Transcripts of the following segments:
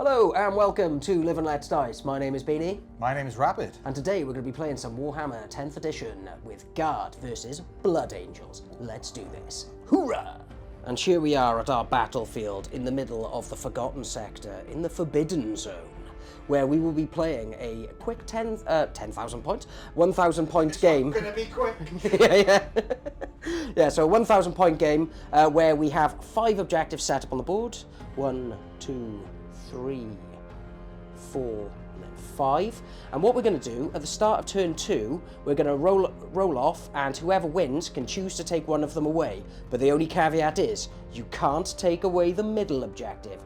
Hello and welcome to Live and Let's Dice. My name is Beanie. My name is Rapid. And today we're going to be playing some Warhammer 10th edition with Guard versus Blood Angels. Let's do this. Hoorah! And here we are at our battlefield in the middle of the Forgotten Sector, in the Forbidden Zone, where we will be playing a quick 10,000 points, 1,000 point game. It's gonna be quick. Yeah, so a 1,000 point game where we have 5 objectives set up on the board. 1, 2, 3, 4, and then 5. And what we're going to do at the start of turn 2, we're going to roll off, and whoever wins can choose to take one of them away. But the only caveat is you can't take away the middle objective,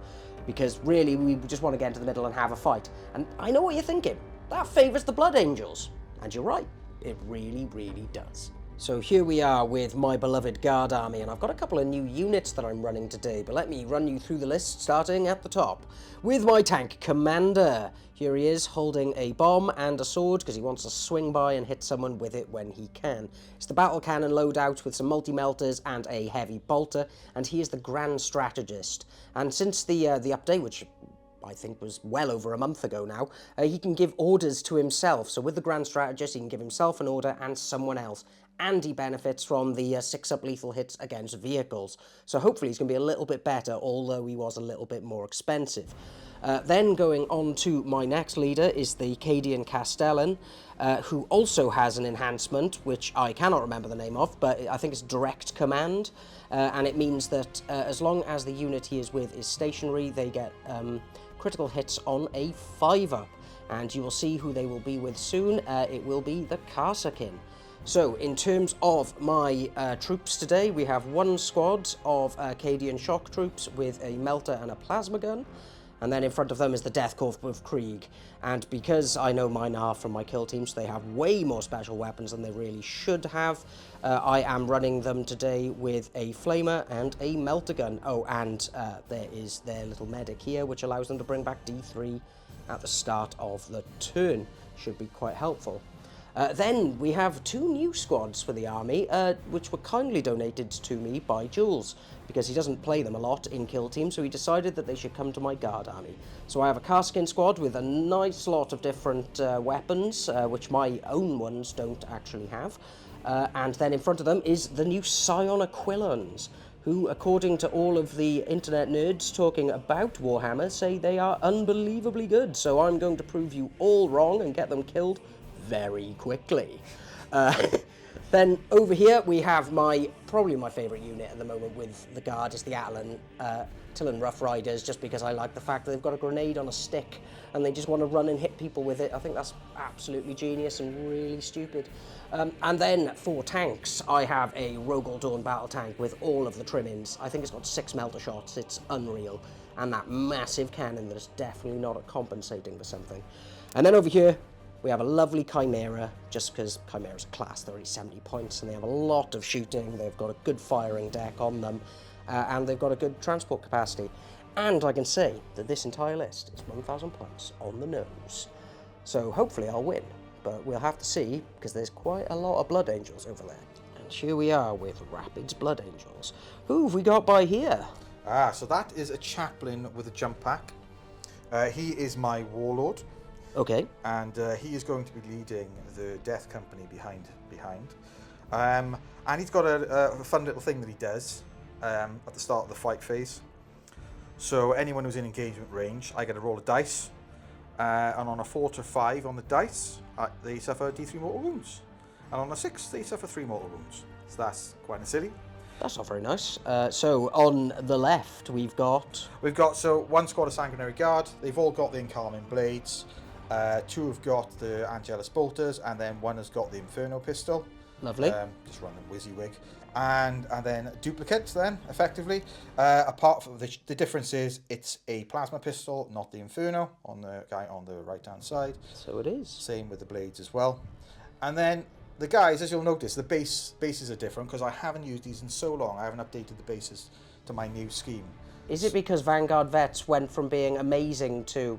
because really we just want to get into the middle and have a fight. And I know what you're thinking. That favours the Blood Angels. And you're right. It really, really does. So here we are with my beloved Guard army, and I've got a couple of new units that I'm running today, but let me run you through the list starting at the top. With my tank commander. Here he is holding a bomb and a sword because he wants to swing by and hit someone with it when he can. It's the battle cannon loadout with some multi-melters and a heavy bolter, and he is the grand strategist. And since the update, which I think was well over a month ago now, he can give orders to himself. So with the Grand Strategist, he can give himself an order and someone else. And he benefits from the 6-up lethal hits against vehicles. So hopefully he's going to be a little bit better, although he was a little bit more expensive. Then going on to my next leader is the Cadian Castellan, who also has an enhancement, which I cannot remember the name of, but I think it's direct command. And it means that as long as the unit he is with is stationary, they get critical hits on a 5-up, and you will see who they will be with soon. It will be the Karsakin. So in terms of my troops today, we have 1 squad of Cadian shock troops with a melter and a plasma gun, and then in front of them is the Death Corps of Krieg. And because I know mine are from my kill teams, they have way more special weapons than they really should have. I am running them today with a flamer and a melter gun. Oh, and there is their little medic here, which allows them to bring back D3 at the start of the turn. Should be quite helpful. Then we have 2 new squads for the army, which were kindly donated to me by Jules, because he doesn't play them a lot in kill team, so he decided that they should come to my Guard army. So I have a Karsakin squad with a nice lot of different weapons, which my own ones don't actually have. And then in front of them is the new Scion Aquilons, who, according to all of the internet nerds talking about Warhammer, say they are unbelievably good. So I'm going to prove you all wrong and get them killed very quickly. Then over here we have probably my favourite unit at the moment with the Guard is the Attilan Rough Riders, just because I like the fact that they've got a grenade on a stick and they just want to run and hit people with it. I think that's absolutely genius and really stupid. And then for tanks, I have a Rogel Dawn battle tank with all of the trimmings. I think it's got 6 melter shots, it's unreal. And that massive cannon that is definitely not compensating for something. And then over here, we have a lovely Chimera, just because Chimera's a class, they're already 70 points, and they have a lot of shooting, they've got a good firing deck on them, and they've got a good transport capacity. And I can say that this entire list is 1,000 points on the nose. So hopefully I'll win, but we'll have to see, because there's quite a lot of Blood Angels over there. And here we are with Rapid's Blood Angels. Who have we got by here? So that is a chaplain with a jump pack. He is my warlord. Okay. And he is going to be leading the Death Company behind. And he's got a fun little thing that he does at the start of the fight phase. So anyone who's in engagement range, I get to roll a dice, and on a 4 to 5 on the dice, they suffer D3 mortal wounds, and on a 6 they suffer 3 mortal wounds. So that's quite silly. That's not very nice. So on the left we've got so 1 squad of Sanguinary Guard. They've all got the Encarmine Blades. 2 have got the Angelus Bolters, and then 1 has got the Inferno Pistol. Lovely. Just run them WYSIWYG. And then duplicates then, effectively. Apart from the difference is it's a plasma pistol, not the Inferno, on the guy on the right-hand side. So it is. Same with the blades as well. And then the guys, as you'll notice, the bases are different, because I haven't used these in so long. I haven't updated the bases to my new scheme. Is it because Vanguard Vets went from being amazing to...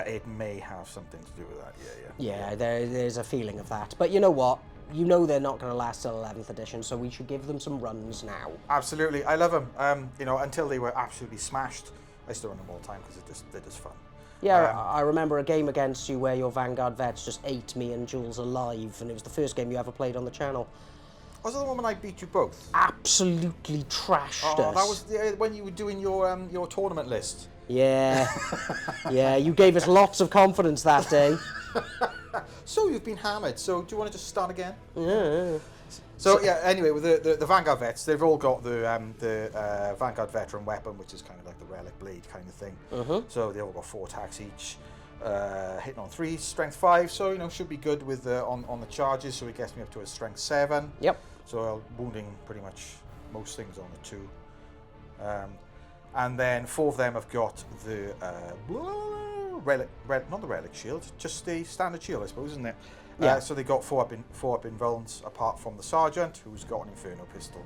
It may have something to do with that, yeah. Yeah, there's a feeling of that. But you know what? You know they're not going to last till 11th edition, so we should give them some runs now. Absolutely, I love them. Until they were absolutely smashed I still run them all the time because they're just fun. Yeah, I remember a game against you where your Vanguard vets just ate me and Jules alive, and it was the first game you ever played on the channel. Was it the one when I beat you both? Absolutely trashed us. That was when you were doing your tournament list. Yeah. Yeah, you gave us lots of confidence that day. So you've been hammered, so do you want to just start again? Yeah. So yeah, anyway, with the Vanguard vets, they've all got the Vanguard veteran weapon, which is kind of like the relic blade kind of thing. So they've all got 4 attacks each, hitting on 3, strength 5. So you know, should be good with on the charges. So it gets me up to a strength 7. Yep. So wounding pretty much most things on the 2. And then 4 of them have got the relic, not the relic shield, just the standard shield, I suppose, isn't it? Yeah. So they got 4 up in vulns, apart from the sergeant, who's got an Inferno pistol,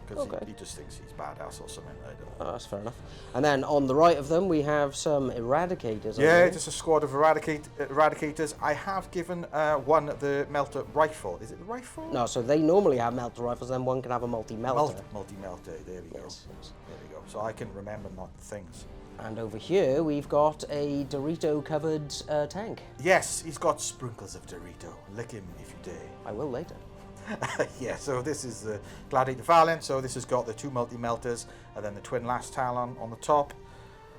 because he just thinks he's badass or something. I don't know. Oh, that's fair enough. And then on the right of them, we have some Eradicators. Yeah, just a squad of Eradicators. I have given one the melter rifle. Is it the rifle? No, so they normally have melter rifles, then one can have a multi-melter. Multi-melter, there we go. Yes. There we go. So I can remember not things. And over here, we've got a Dorito-covered tank. Yes, he's got sprinkles of Dorito. Lick him if you dare. I will later. Yeah, so this is the Gladiator Valiant. So this has got the 2 multi-melters and then the twin last talon on the top.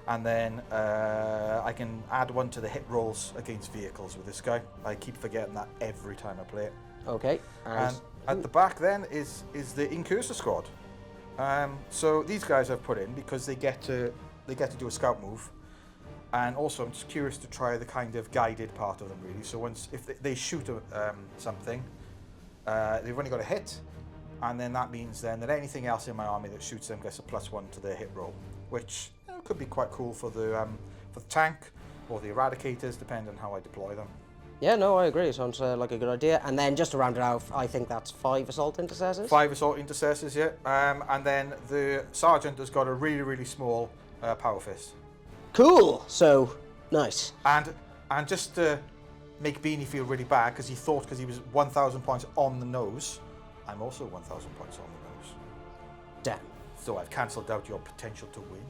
And then I can add one to the hit rolls against vehicles with this guy. I keep forgetting that every time I play it. Okay. And at the back then is the Incursor squad. So these guys I've put in because they get to do a scout move, and also I'm just curious to try the kind of guided part of them really. So if they shoot something, they've only got a hit, and then that means then that anything else in my army that shoots them gets a +1 to their hit roll, which could be quite cool for the tank or the Eradicators, depending on how I deploy them. Yeah, no, I agree. It sounds like a good idea. And then just to round it out, I think that's 5 Assault Intercessors. 5 Assault Intercessors, yeah. And then the Sergeant has got a really, really small Power Fist. Cool. So, nice. And just to make Beanie feel really bad, because he was 1,000 points on the nose, I'm also 1,000 points on the nose. Damn. So I've cancelled out your potential to win.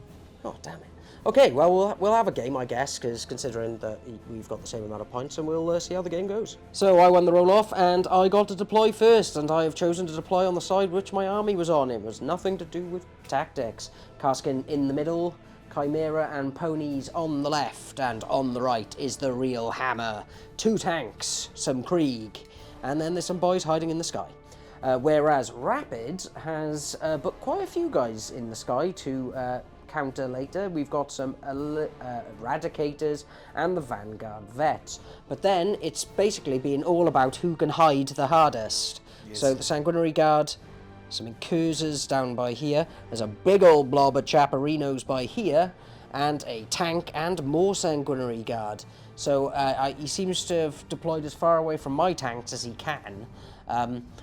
Oh, damn it. Okay, well, we'll have a game, I guess, because considering that we've got the same amount of points, and we'll see how the game goes. So I won the roll-off, and I got to deploy first, and I have chosen to deploy on the side which my army was on. It was nothing to do with tactics. Kaskin in the middle, Chimera and ponies on the left, and on the right is the real hammer. 2 tanks, some Krieg, and then there's some boys hiding in the sky. Whereas Rapid has but quite a few guys in the sky to counter later. We've got some Eradicators and the Vanguard vets. But then it's basically been all about who can hide the hardest. Yes. So the Sanguinary Guard, some Incursors down by here, there's a big old blob of Chaparinos by here, and a tank and more Sanguinary Guard. So he seems to have deployed as far away from my tanks as he can.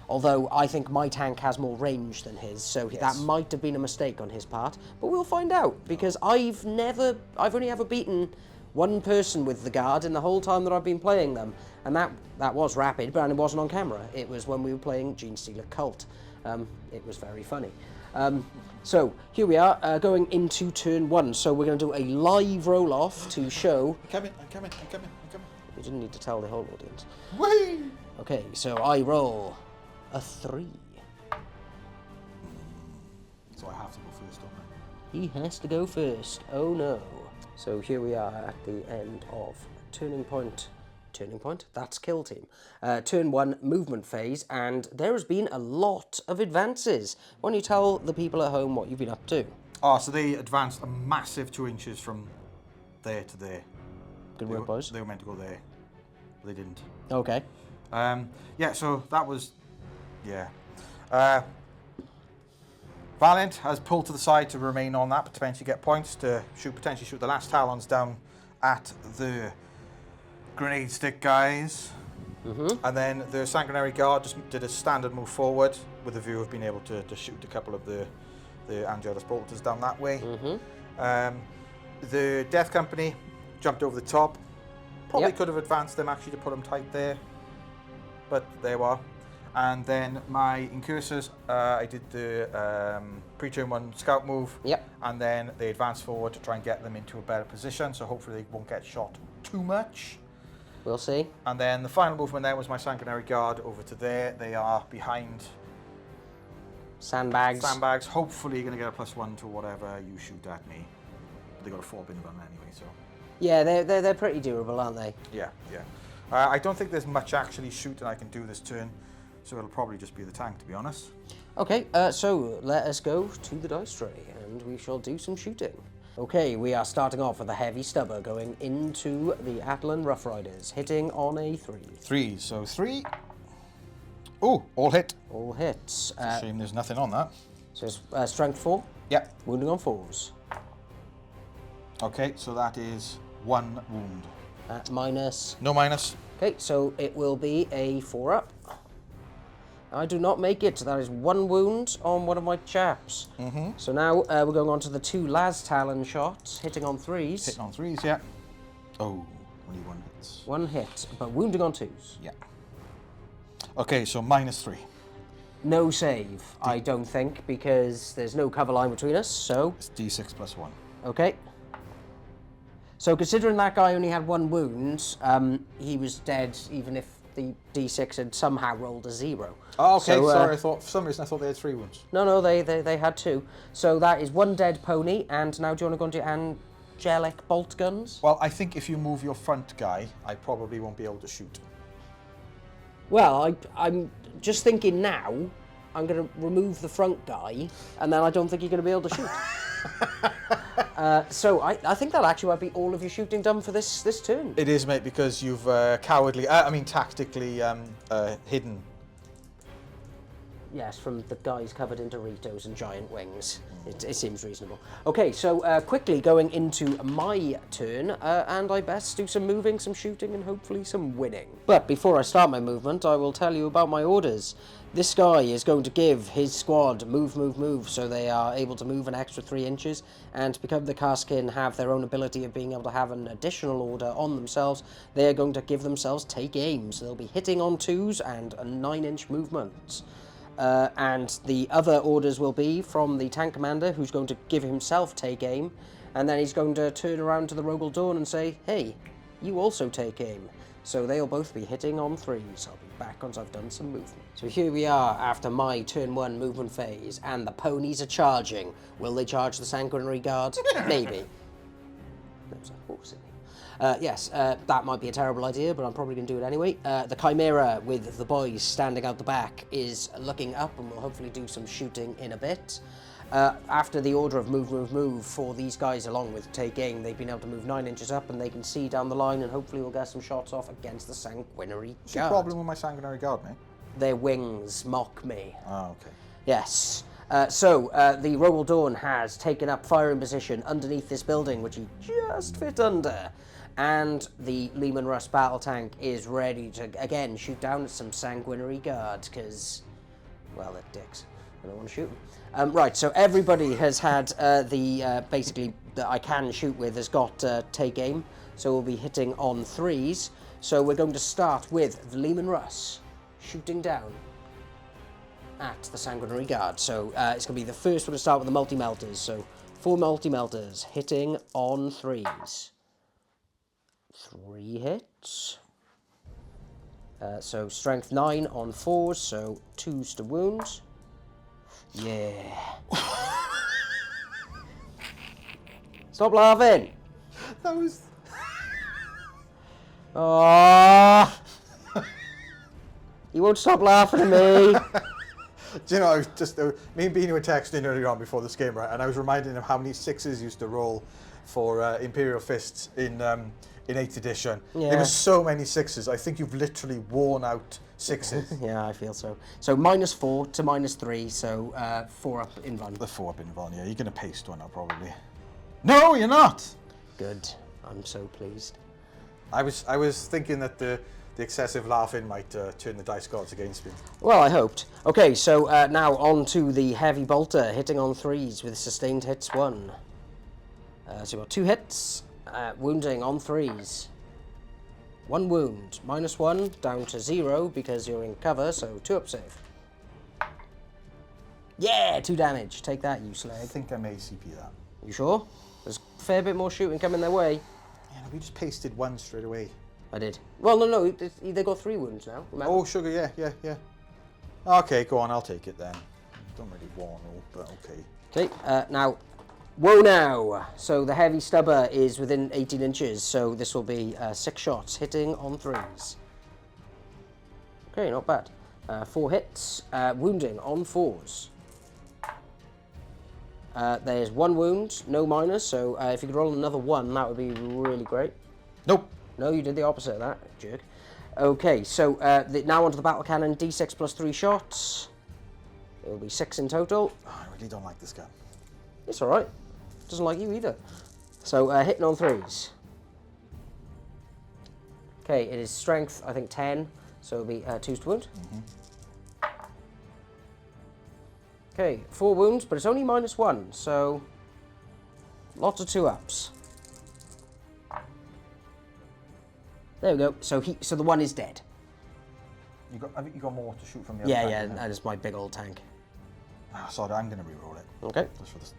Although I think my tank has more range than his, so yes, that might have been a mistake on his part. But we'll find out, because I've only ever beaten one person with the Guard in the whole time that I've been playing them, and that was Rapid, but it wasn't on camera. It was when we were playing Genestealer Cult. It was very funny. So here we are, going into turn 1. So we're going to do a live roll-off to show. I'm coming. You didn't need to tell the whole audience. Whee! Okay, so I roll a 3. So I have to go first, don't I? He has to go first. Oh no. So here we are at the end of Turning Point. That's Kill Team. Turn 1 movement phase, and there has been a lot of advances. Why don't you tell the people at home what you've been up to? Oh, so they advanced a massive 2 inches from there to there. Good work, boys. They were meant to go there, but they didn't. Okay. Yeah, so that was, yeah. Valiant has pulled to the side to remain on that, but potentially get points to potentially shoot the last Talons down at the grenade stick guys. And then the Sanguinary Guard just did a standard move forward with the view of being able to shoot a couple of the Angelus bolters down that way. The Death Company jumped over the top. Probably could have advanced them actually to put them tight there, but there we are. And then my incursors, I did the pre-turn 1 scout move. Yep. And then they advanced forward to try and get them into a better position, so hopefully they won't get shot too much. We'll see. And then the final movement then was my Sanguinary Guard over to there. They are behind Sandbags. sandbags. Hopefully you're going to get a +1 to whatever you shoot at me. They got a 4-bin run anyway, so. Yeah, they're pretty durable, aren't they? Yeah, yeah. I don't think there's much actually shooting I can do this turn, so it'll probably just be the tank, to be honest. Okay, so let us go to the dice tray and we shall do some shooting. Okay, we are starting off with a heavy stubber going into the Atlan Rough Riders, hitting on a 3. 3, so 3. Oh, all hit. All hits. Shame there's nothing on that. So it's strength 4, Yep. wounding on 4s. Okay, so that is 1 wound. Minus. No minus. Okay, so it will be a 4 up. I do not make it, so that is 1 wound on one of my chaps. So now we're going on to the 2 Las Talon shots, hitting on 3s. Hitting on 3s, yeah. Oh, only 1 hits. 1 hit, but wounding on 2s. Yeah. Okay, so -3. No save, I don't think, because there's no cover line between us, so... It's D6 +1. Okay. So considering that guy only had 1 wound, he was dead even if the D6 had somehow rolled a 0. Oh, okay, So, sorry, for some reason I thought they had 3 wounds. No, they had 2. So that is 1 dead pony, and now do you want to go into angelic bolt guns? Well, I think if you move your front guy, I probably won't be able to shoot. Well, I'm just thinking now, I'm going to remove the front guy, and then I don't think you're going to be able to shoot. So I think that actually might be all of your shooting done for this turn. It is, mate, because you've tactically hidden. Yes, from the guys covered in Doritos and giant wings. It seems reasonable. Okay, so quickly going into my turn, and I best do some moving, some shooting, and hopefully some winning. But before I start my movement, I will tell you about my orders. This guy is going to give his squad move, so they are able to move an extra 3 inches, and because the Kaskin have their own ability of being able to have an additional order on themselves, they are going to give themselves take aim, so they'll be hitting on 2s and a 9-inch movement. And the other orders will be from the tank commander, who's going to give himself take aim, and then he's going to turn around to the Rogal Dawn and say, hey, you also take aim. So they'll both be hitting on 3s. I'll be back once I've done some movement. So here we are after my turn 1 movement phase, and the ponies are charging. Will they charge the Sanguinary Guard? Maybe. There's a horse in here. Yes, that might be a terrible idea, but I'm probably going to do it anyway. The Chimera, with the boys standing out the back, is looking up and will hopefully do some shooting in a bit. After the order of move for these guys along with take aim, they've been able to move 9 inches up and they can see down the line, and hopefully we'll get some shots off against the Sanguinary What's the Guard. problem with my Sanguinary Guard, mate? Their wings mock me. Oh, okay. Yes. So the Rogal Dawn has taken up firing position underneath this building, which he just fit under. And the Lehman Russ battle tank is ready to, again, shoot down at some Sanguinary Guards, because, well, they're dicks. I don't want to shoot them. Right, so everybody has had basically, that I can shoot with has got take aim, so we'll be hitting on 3s. So we're going to start with the Lehman Russ shooting down at the Sanguinary Guard. So it's going to be the first one to start with the multi-melters. So 4 multi-melters hitting on 3s. 3 hits. So strength 9 on 4s, so 2s to wounds. Yeah. Stop laughing. That was... Oh. You won't stop laughing at me. Do you know, I was just... me and Beanie were texting earlier on before this game, right? And I was reminding him how many 6s used to roll for Imperial Fists in 8th edition. Yeah. There were so many 6s. I think you've literally worn out 6s. Yeah, I feel so. So -4 to -3, so 4 up in Von. The 4 up in Von, yeah. You're going to paste one out, probably. No, you're not! Good. I'm so pleased. I was thinking that the excessive laughing might turn the dice gods against me. Well, I hoped. Okay, so now on to the heavy bolter, hitting on 3s with sustained hits 1. So we've got 2 hits, wounding on 3s. 1 wound. -1 down to 0 because you're in cover, so 2-up save. Yeah, 2 damage. Take that, you I slag. think I may CP that. You sure? There's a fair bit more shooting coming their way. Yeah, no, we just pasted 1 straight away. I did. Well, no, they got 3 wounds now. Remember? Oh, sugar, yeah. Okay, go on, I'll take it then. Don't really want to, but okay. Okay, now, whoa now! So the heavy stubber is within 18 inches, so this will be 6 shots, hitting on 3s. Okay, not bad. 4 hits, wounding on 4s. There's 1 wound, no minus, so if you could roll another 1, that would be really great. Nope. No, you did the opposite of that, jerk. Okay, so now onto the battle cannon, d6 plus 3 shots. It will be 6 in total. Oh, I really don't like this gun. It's alright. Doesn't like you either. So, hitting on 3s. Okay, it is strength, I think 10, so it'll be 2s to wound. Okay, 4 wounds, but it's only -1, so lots of 2-ups. There we go. So the 1 is dead. I think you got more to shoot from the other Yeah, tank, yeah, haven't you? that is my big old tank. Oh, sorry, I'm going to re-roll it. Okay. Just for this.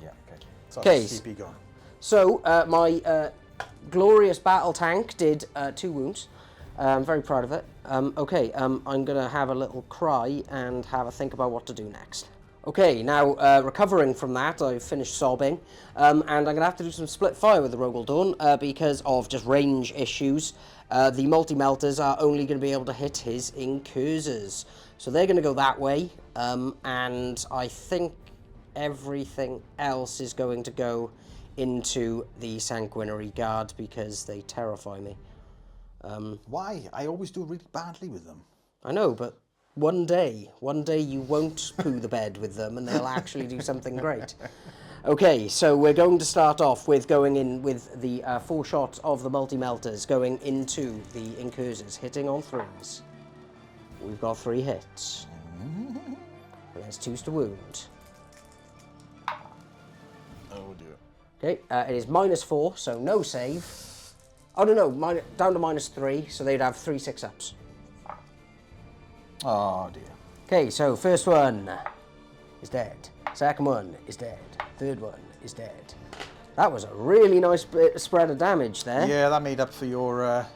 Yeah, okay. So Okay. CP gone. So my glorious battle tank did 2 wounds. I'm very proud of it. Okay, I'm going to have a little cry and have a think about what to do next. Okay, now recovering from that, I've finished sobbing, and I'm going to have to do some split fire with the Rogel Dawn because of just range issues. The multi-melters are only going to be able to hit his incursors. So they're going to go that way, and I think everything else is going to go into the Sanguinary Guard because they terrify me. Why? I always do really badly with them. I know, but one day you won't poo the bed with them and they'll actually do something great. Okay, so we're going to start off with going in with the 4 shots of the multi-melters going into the incursors, hitting on 3s. We've got 3 hits. And there's 2s to wound. Oh dear. Okay, it is -4, so no save. Oh no, down to -3, so they'd have 3 6-ups. Oh dear. Okay, so first one is dead. Second one is dead. Third one is dead. That was a really nice spread of damage there. Yeah, that made up for your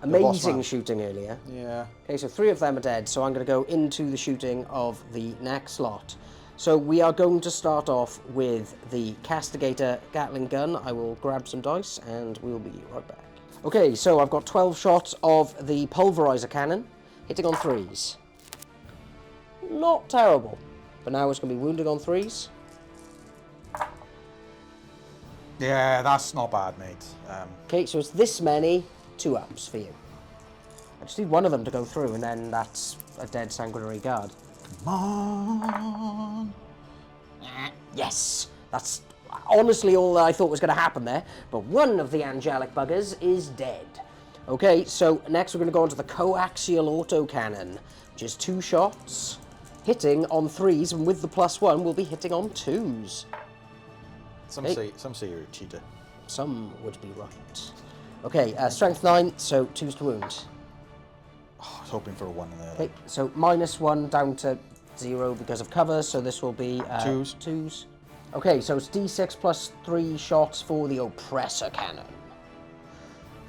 Amazing shooting earlier. Yeah. Okay, so 3 of them are dead, so I'm going to go into the shooting of the next lot. So we are going to start off with the Castigator Gatling gun. I will grab some dice and we'll be right back. Okay, so I've got 12 shots of the Pulverizer cannon, hitting on 3s. Not terrible, but now it's going to be wounding on 3s. Yeah, that's not bad, mate. Okay, so it's this many 2-ups for you. I just need one of them to go through, and then that's a dead Sanguinary Guard. Come on. Yes! That's honestly all that I thought was going to happen there, but one of the angelic buggers is dead. Okay, so next we're going to go on to the Coaxial Autocannon, which is 2 shots, hitting on 3s, and with the +1 we'll be hitting on 2s. Some say you're a cheater. Some would be right. Okay, strength 9, so 2s to wound. Oh, I was hoping for a 1 in there. Okay, so -1 down to 0 because of cover, so this will be 2s. Okay, so it's d6 plus 3 shots for the Oppressor Cannon.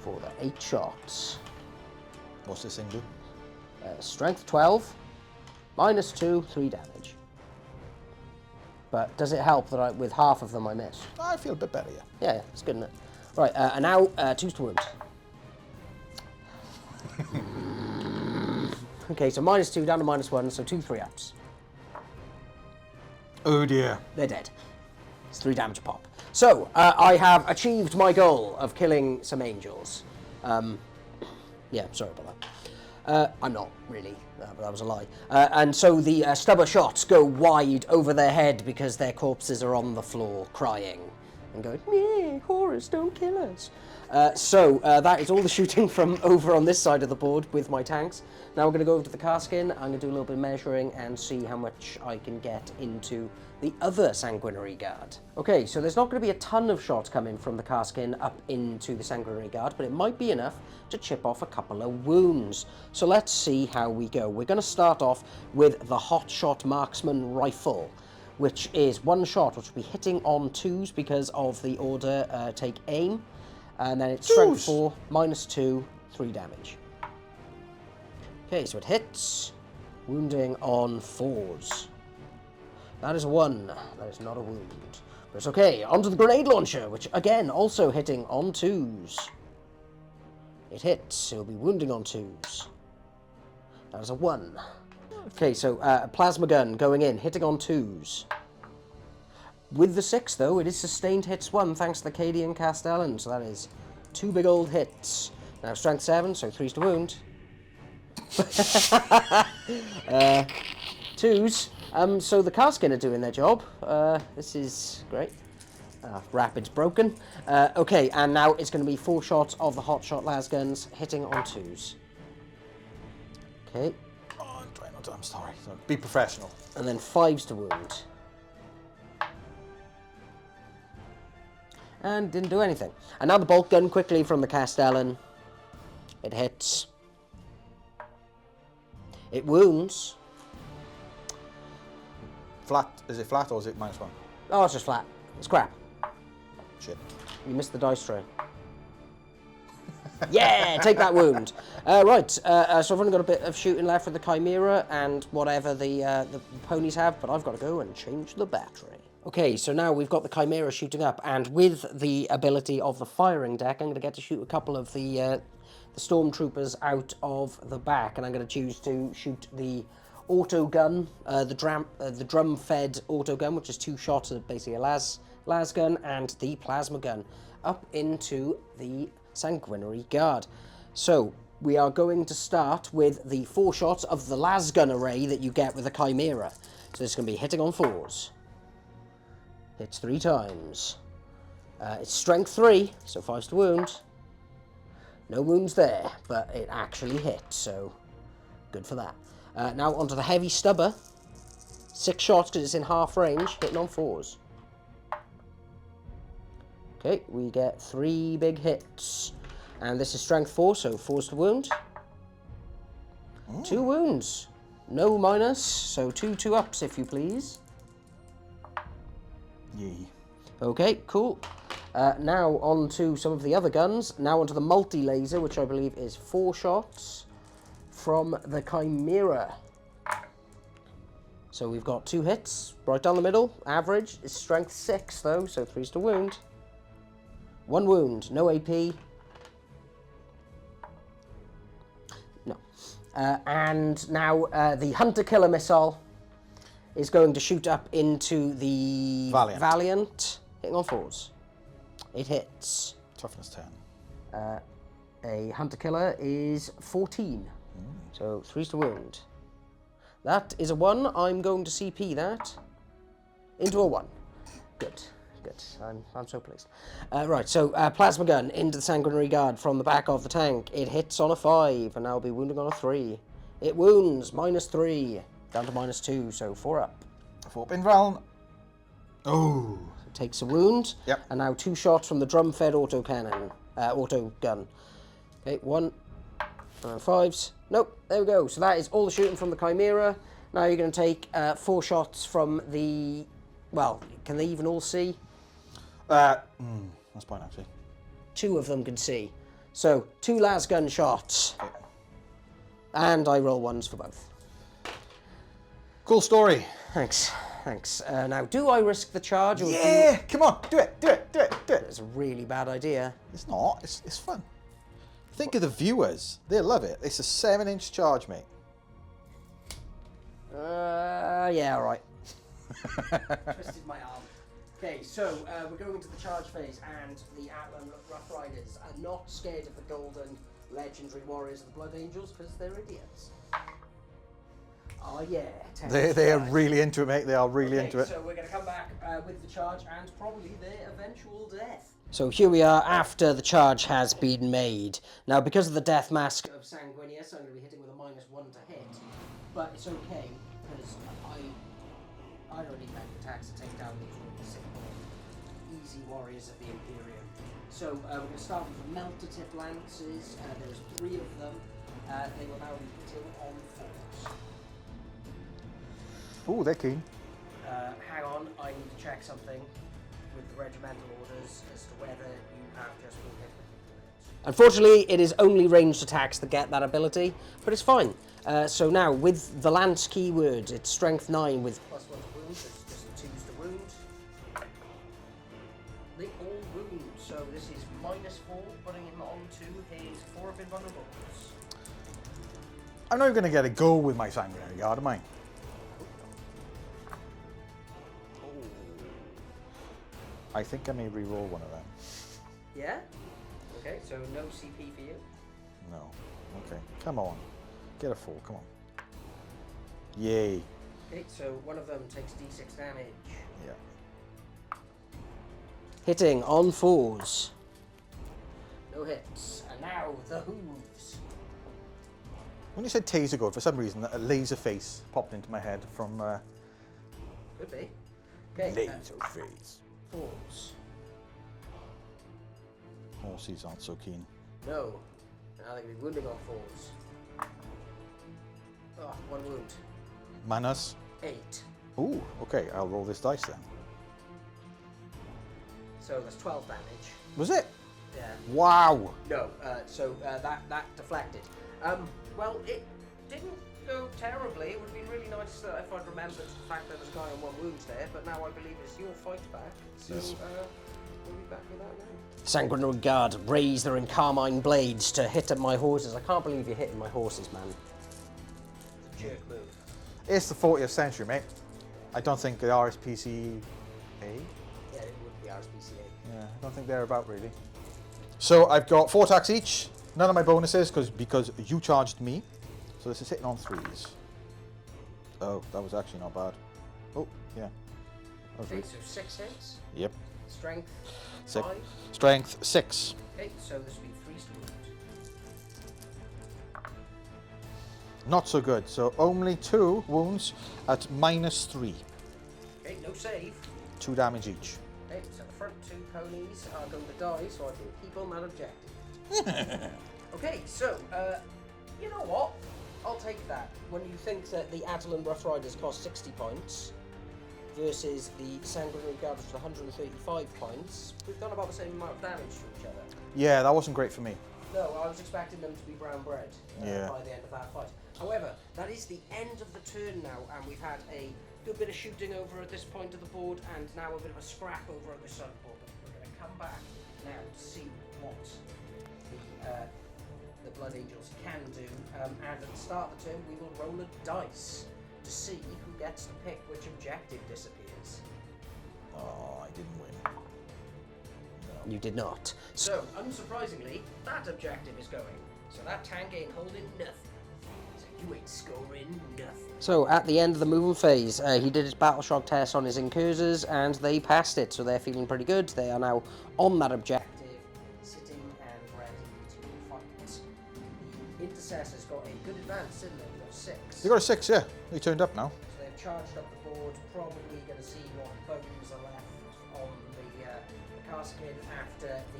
For the 8 shots. What's this thing do? Strength 12, -2, 3 damage. But does it help that with half of them I miss? I feel a bit better, yeah. Yeah, it's good, isn't it? Right, and now 2s to wound. Okay, so -2 down to -1, so 2 3-ups. Oh dear. They're dead. It's 3 damage a pop. So, I have achieved my goal of killing some angels. Yeah, sorry about that. I'm not really, but that was a lie. And so the stubber shots go wide over their head because their corpses are on the floor crying. and going, "Meh, Horus, don't kill us." So that is all the shooting from over on this side of the board with my tanks. Now we're going to go over to the Carskin. I'm going to do a little bit of measuring and see how much I can get into the other Sanguinary Guard. Okay, so there's not going to be a ton of shots coming from the Carskin up into the Sanguinary Guard, but it might be enough to chip off a couple of wounds. So let's see how we go. We're going to start off with the Hotshot Marksman Rifle, which is one shot, which will be hitting on 2s because of the order take aim. And then it's strength 4, -2, 3 damage. Okay, so it hits, wounding on 4s. That is a 1. That is not a wound. But it's okay. Onto the grenade launcher, which again, also hitting on 2s. It hits. It'll be wounding on 2s. That is a 1. Okay, so plasma gun going in, hitting on 2s. With the 6, though, it is sustained hits 1, thanks to the Cadian Castellan. So that is 2 big old hits. Now strength 7, so 3s to wound. 2s. So the Carskin are doing their job. This is great. Rapid's broken. Okay, and now it's going to be 4 shots of the Hotshot lasguns hitting on 2s. Okay. Oh, I'm sorry. Be professional. And then 5s to wound. And didn't do anything. And now the bolt gun quickly from the Castellan. It hits. It wounds. Flat? Is it flat or is it -1? Oh, it's just flat. It's crap. Shit. You missed the dice tray. Yeah, take that wound. Right, so I've only got a bit of shooting left for the Chimera and whatever the ponies have, but I've got to go and change the battery. Okay, so now we've got the Chimera shooting up, and with the ability of the firing deck, I'm going to get to shoot a couple of the stormtroopers out of the back, and I'm going to choose to shoot the auto gun, the drum-fed auto gun, which is 2 shots of basically a las gun, and the plasma gun up into the Sanguinary Guard. So we are going to start with the 4 shots of the las gun array that you get with the Chimera. So it's going to be hitting on 4s. Hits 3 times. It's strength 3, so 5s to wound. No wounds there, but it actually hit, so good for that. Now onto the heavy stubber. 6 shots because it's in half range, hitting on 4s. Okay, we get 3 big hits. And this is strength 4, so 4s to wound. 2 wounds. No minus, so 2 ups if you please. Yee. Okay, cool. Now on to some of the other guns. Now onto the multi-laser, which I believe is 4 shots from the Chimera. So we've got 2 hits, right down the middle. Average is strength 6 though, so 3s to wound. 1 wound, no AP. No. And now the Hunter-Killer missile is going to shoot up into the Valiant, hitting on 4s. It hits. Toughness 10. A Hunter-Killer is 14, so 3s to wound. That is a 1. I'm going to CP that into a 1. Good. Good. I'm so pleased. Right, so plasma gun into the Sanguinary Guard from the back of the tank. It hits on a 5, and I'll be wounding on a 3. It wounds, -3, down to -2, so 4 up. 4 up in round. Oh. So it takes a wound. Yep. And now 2 shots from the drum-fed auto cannon, auto gun. Okay, 1, 5s. Nope, there we go. So that is all the shooting from the Chimera. Now you're going to take 4 shots from the... Well, can they even all see? That's fine, actually. 2 of them can see. So, 2 las gun shots. Okay. And I roll 1s for both. Cool story. Thanks. Now, do I risk the charge? Or Yeah, come on, do it. It's a really bad idea. It's not, it's fun. Think of the viewers. They'll love it. It's a 7-inch charge, mate. Yeah, all right. Twisted my arm. Okay, so we're going into the charge phase, and the Atlan Rough Riders are not scared of the golden legendary warriors of the Blood Angels because they're idiots. Oh yeah. They are really into it, mate. They are really into it. So we're going to come back with the charge and probably their eventual death. So here we are after the charge has been made. Now, because of the death mask of Sanguinius, I'm going to be hitting with a -1 to hit. But it's okay, because I don't need magic attacks to take down these really simple, easy warriors of the Imperial. So we're going to start with the melter tip lances. There's 3 of them. They will now be hitting on 4s. Oh, they're keen. Hang on, I need to check something with the regimental orders as to whether you have just been hit with it. Unfortunately, it is only ranged attacks that get that ability, but it's fine. So now, with the lance keyword, it's strength 9 with +1 to wound, so it's just 2s to wound. They all wound, so this is -4, putting him on to his 4 of invulnerables. I'm not going to get a go with my Sanguinary Guard, am I? I think I may re-roll one of them. Yeah? Okay, so no CP for you? No. Okay, come on. Get a 4, come on. Yay. Okay, so one of them takes d6 damage. Yeah. Hitting on 4s. No hits. And now the hooves. When you said taser guard, for some reason, a laser face popped into my head from... Could be. Okay. Laser face. 4s. Horses aren't so keen. No. Now they're going to be wounding on 4s. Oh, 1 wound. Manus. 8. Ooh, okay, I'll roll this dice then. So that's 12 damage. Was it? Yeah. Wow. No, so that deflected. Well, it didn't go terribly. It would have been really nice if I'd remembered the fact that there's a guy on 1 wound there, but now I believe it's your fight back. So Yes. we'll be back with that now. Sanguinary Guard raise their encarmine blades to hit at my horses. I can't believe you're hitting my horses, man. It's a jerk move. It's the 40th century, mate. I don't think the RSPCA. Yeah, it would be RSPCA. Yeah, I don't think they're about really. So I've got 4 attacks each. None of my bonuses because you charged me. So this is hitting on 3s. Oh, that was actually not bad. Oh, yeah. That was Okay, really... so 6 hits. Yep. Strength 6. 5. Strength 6. Okay, so this will be 3s to wound. Not so good. So only 2 wounds at -3. Okay, no save. 2 damage each. Okay, so the front 2 ponies are going to die, so I can keep on that objective. Okay, so, you know what? I'll take that. When you think that the Attilan Rough Riders cost 60 points versus the Sanguinary Guards for 135 points, we've done about the same amount of damage to each other. Yeah, that wasn't great for me. No, I was expecting them to be brown bread by the end of that fight. However, that is the end of the turn now, and we've had a good bit of shooting over at this point of the board, and now a bit of a scrap over at this side of the board. But we're going to come back now to see what the Blood Angels can do. And at the start of the turn, we will roll a dice to see who gets to pick which objective disappears. Oh, I didn't win. You did not. So, unsurprisingly, that objective is going. So that tank ain't holding nothing. So you ain't scoring nothing. So at the end of the movement phase, he did his battle shock test on his incursors and they passed it. So they're feeling pretty good. They are now on that objective, sitting and ready to fight. The intercessors got a good advance, didn't they? They got 6. They got a 6, yeah. They turned up now. So they've charged up the board, probably going to see what bones are left on the casket after the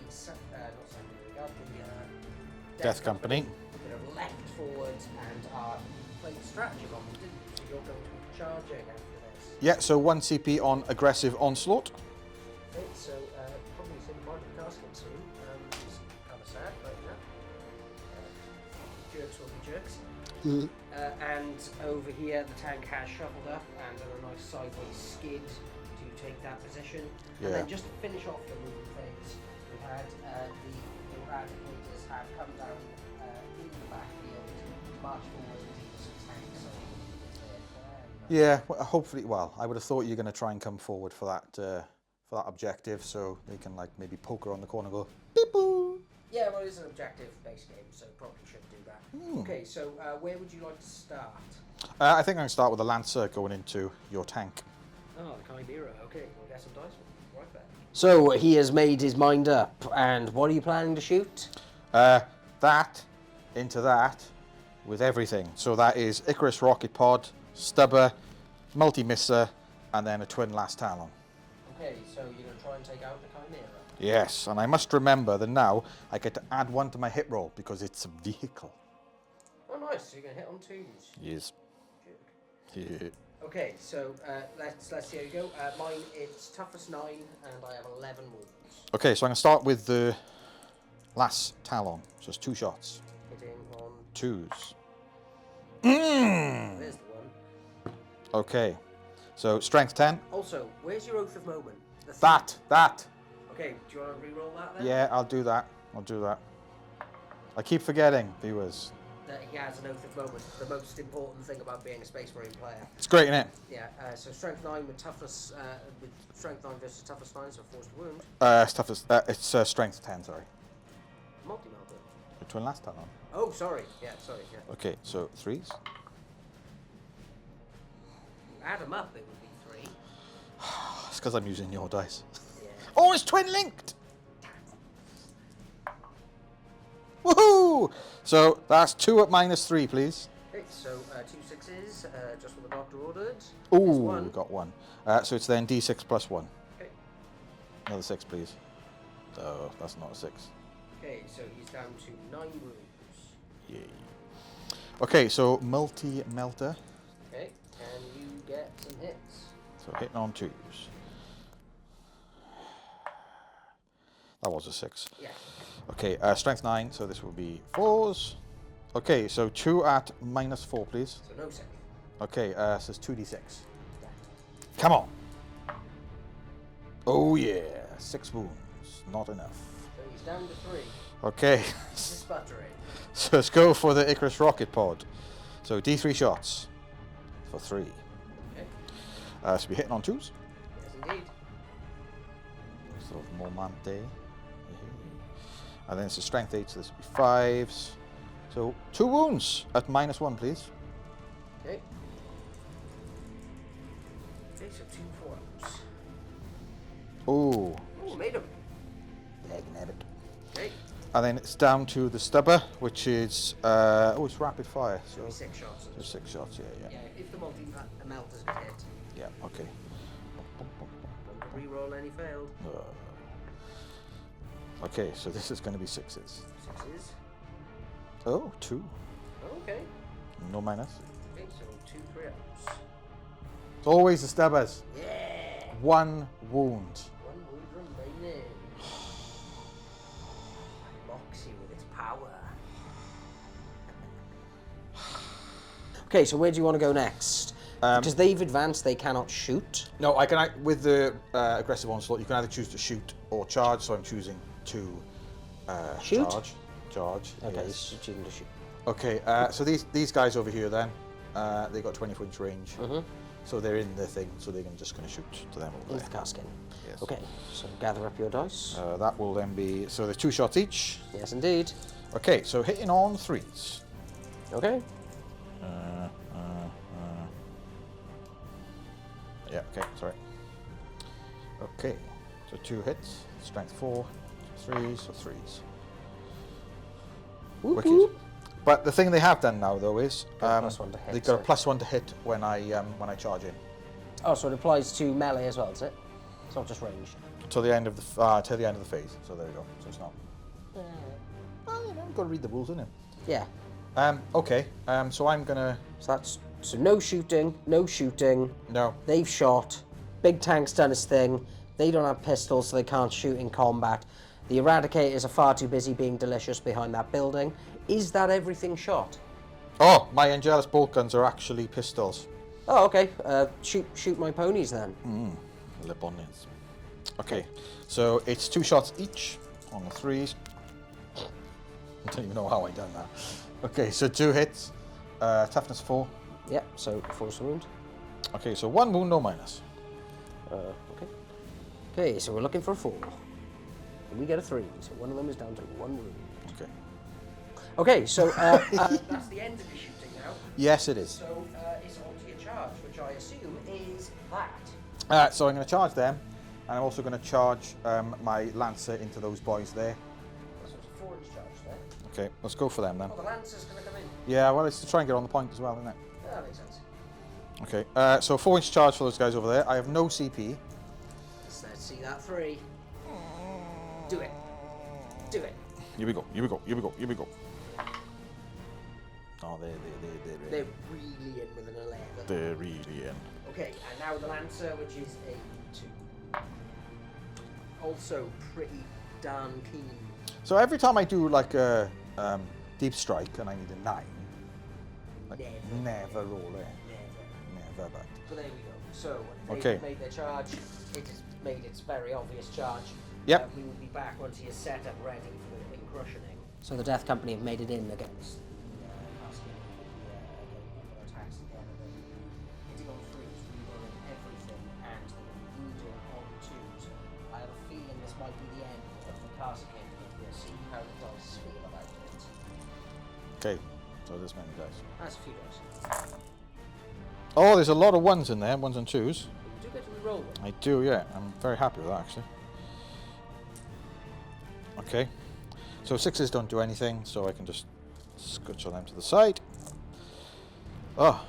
Death Company. That have leapt forward and are playing strategy on them, didn't you? So you're going to be charging after this. Yeah, so 1 CP on aggressive onslaught. Okay, so probably say goodbye to the casket soon. It's kind of sad, but jerks will be jerks. And over here, the tank has shuffled up and done a nice sideways skid to take that position. Yeah. And then just to finish off the movement phase, we've had the Eradicators have come down in the backfield, march forward into some tanks. Yeah, well, hopefully. Well, I would have thought you're going to try and come forward for that objective, so they can like maybe poke her on the corner and go beep boo. Yeah, well, it's an objective-based game, so probably should do that. Okay, so where would you like to start? I think I'm going to start with a Lancer going into your tank. Oh, the Chimera. Okay, we'll get some dice right there. So he has made his mind up, and what are you planning to shoot? That into that with everything. So that is Icarus rocket pod, stubber, multi-misser, and then a twin last talon. Okay, so you're going to try and take out the Chimera. Yes, and I must remember that now I get to add one to my hit roll because it's a vehicle. Oh, nice. So you're going to hit on 2s. Yes. Good. Yeah. Okay, so let's see how you go. Mine is toughness 9, and I have 11 wounds. Okay, so I'm going to start with the last talon. So it's 2 shots. Hitting on 2s. There's the one. Okay, so strength 10. Also, where's your Oath of Moment? That. Okay, do you want to re-roll that then? Yeah, I'll do that. I keep forgetting, viewers. That he has an Oath of Moment. The most important thing about being a Space Marine player. It's great, isn't it? Yeah. So strength 9 with toughness with strength 9 versus toughness 9, so forced wound. It's strength 10. Sorry. Multi-melter. The twin last talon. Oh, sorry. Yeah. Okay, so 3s. Add them up, it would be 3. It's because I'm using your dice. Yeah. Oh, it's twin linked. Woohoo! So that's 2 at -3, please. Okay, so 2 6s, just what the doctor ordered. Ooh, we got 1. So it's then D6 plus 1. Okay. Another 6, please. Oh, that's not a 6. Okay, so he's down to 9 wounds. Yay. Okay, so multi-melter. Okay, and you get some hits. So hitting on 2s. That was a 6. Yeah. Okay, strength 9, so this will be 4s. Okay, so 2 at -4, please. So no save. Okay, so it's 2d6. Come on. Oh yeah, 6 wounds, not enough. So he's down to 3. Okay, He's sputtering. so let's go for the Icarus rocket pod. So D3 shots for 3. Okay. So we're hitting on 2s. Yes, indeed. Sort of Momante. And then it's a strength 8, so this will be 5s. So 2 wounds at -1, please. Okay. Okay, so 2 4-ups. Oh, Oh, made him. magnetic. Okay. And then it's down to the stubber, which is it's rapid fire. So So 6 shots. so 6 shots. Yeah. Yeah, if the multi-melters get hit, Yeah. Okay. don't re-roll any failed. Okay, so this is going to be 6s. 6s. Oh, 2. Okay. No minus. Okay, so 2 3-ups. It's always the stubbers. Yeah. 1 wound. 1 wound remaining. Mocks you with its power. Okay, so where do you want to go next? Because they've advanced, they cannot shoot. No, I can with the aggressive onslaught. You can either choose to shoot or charge. So I'm choosing to Shoot? Charge. Okay, Yes. he's choosing to shoot. Okay. So these guys over here then, they got 24 inch range. So they're in the thing. So they're just going to shoot to them over Into there. the casket. Yes. Okay, so gather up your dice. That will then be so there's 2 shots each. Yes, indeed. Okay. So hitting on 3s. Okay. Yeah, okay, sorry. Okay, so 2 hits, strength 4, 3s, so 3s. Whoop, Wicked. whoop. But the thing they have done now though is +1 to hit, they've got a sorry. +1 to hit when I charge in. Oh, so it applies to melee as well, is it? It's not just range. Till the end of the phase. So there we go. So it's not. Well, you know, you've got to read the rules, isn't it? Yeah. Okay. So I'm gonna. So no shooting, no shooting. No. They've shot. Big Tank's done his thing. They don't have pistols, so they can't shoot in combat. The Eradicators are far too busy being delicious behind that building. Is that everything shot? Oh, my Angelus bolt guns are actually pistols. Oh, okay. Shoot my ponies then. Le bonnets. Okay, so it's 2 shots each on the 3s. I don't even know how I done that. Okay, so 2 hits, toughness 4. Yep, so force wound. Okay, so 1 wound, no minus. Okay. Okay, so we're looking for a 4. And we get a 3, so one of them is down to 1 wound. Okay. Okay, so that's the end of your shooting now. Yes, it is. So it's on to your charge, which I assume is that. So I'm going to charge them, and I'm also going to charge my Lancer into those boys there. So it's a 4-inch charge there. Okay, let's go for them then. Oh, the Lancer's going to come in. Yeah, well, it's to try and get on the point as well, isn't it? Yeah, that makes sense. Okay, so 4-inch charge for those guys over there. I have no CP. Let's see that 3. Do it. Do it. Here we go, here we go, here we go, here we go. Oh, they're really in with an 11. They're really in. Okay, and now the Lancer, which is a 2. Also pretty darn keen. So every time I do like a deep strike and I need a 9, like never roll it. Never, but. So there we go. So they've Okay. made their charge. It has made its very obvious charge. Yep. We will be back once he is set up ready for the encrushioning. So the Death Company have made it in against attacks again. Hitting on 3s, rerolling everything, and wounding on 2s. I have a feeling this might be the end of the Castle King. We'll see how the dice feel about it. Okay, so this many dice. That's a few dice. Oh, there's a lot of 1s in there, 1s and 2s. You do get to reroll them. I do, yeah. I'm very happy with that, actually. Okay. So 6s don't do anything, so I can just scooch on them to the side. Oh.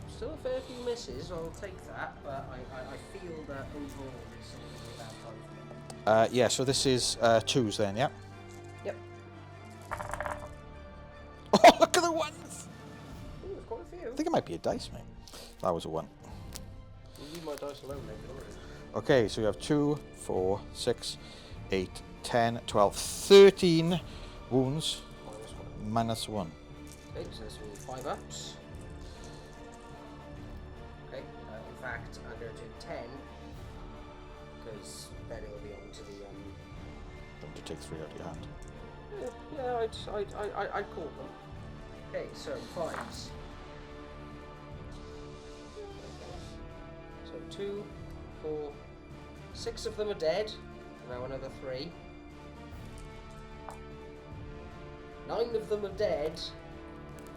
Still a fair few misses, I'll take that, but I feel that overall it's going to be a bad time for me. Yeah, so this is 2s then, yeah? Yep. Oh, look at the 1s! Ooh, there's quite a few. I think it might be a dice, mate. That was a 1. You leave my dice alone, mate. Don't worry. Okay, so we have 2, 4, 6, 8, 10, 12, 13 wounds. Minus 1. -1. Okay, so this will be 5 ups. Okay, in fact, I'm going to do 10, because then it'll be on to the... Don't you take 3 out of your hand. Yeah, I'd call them. Okay, so 5s. So 2, 4, 6 of them are dead. Now another 3. 9 of them are dead.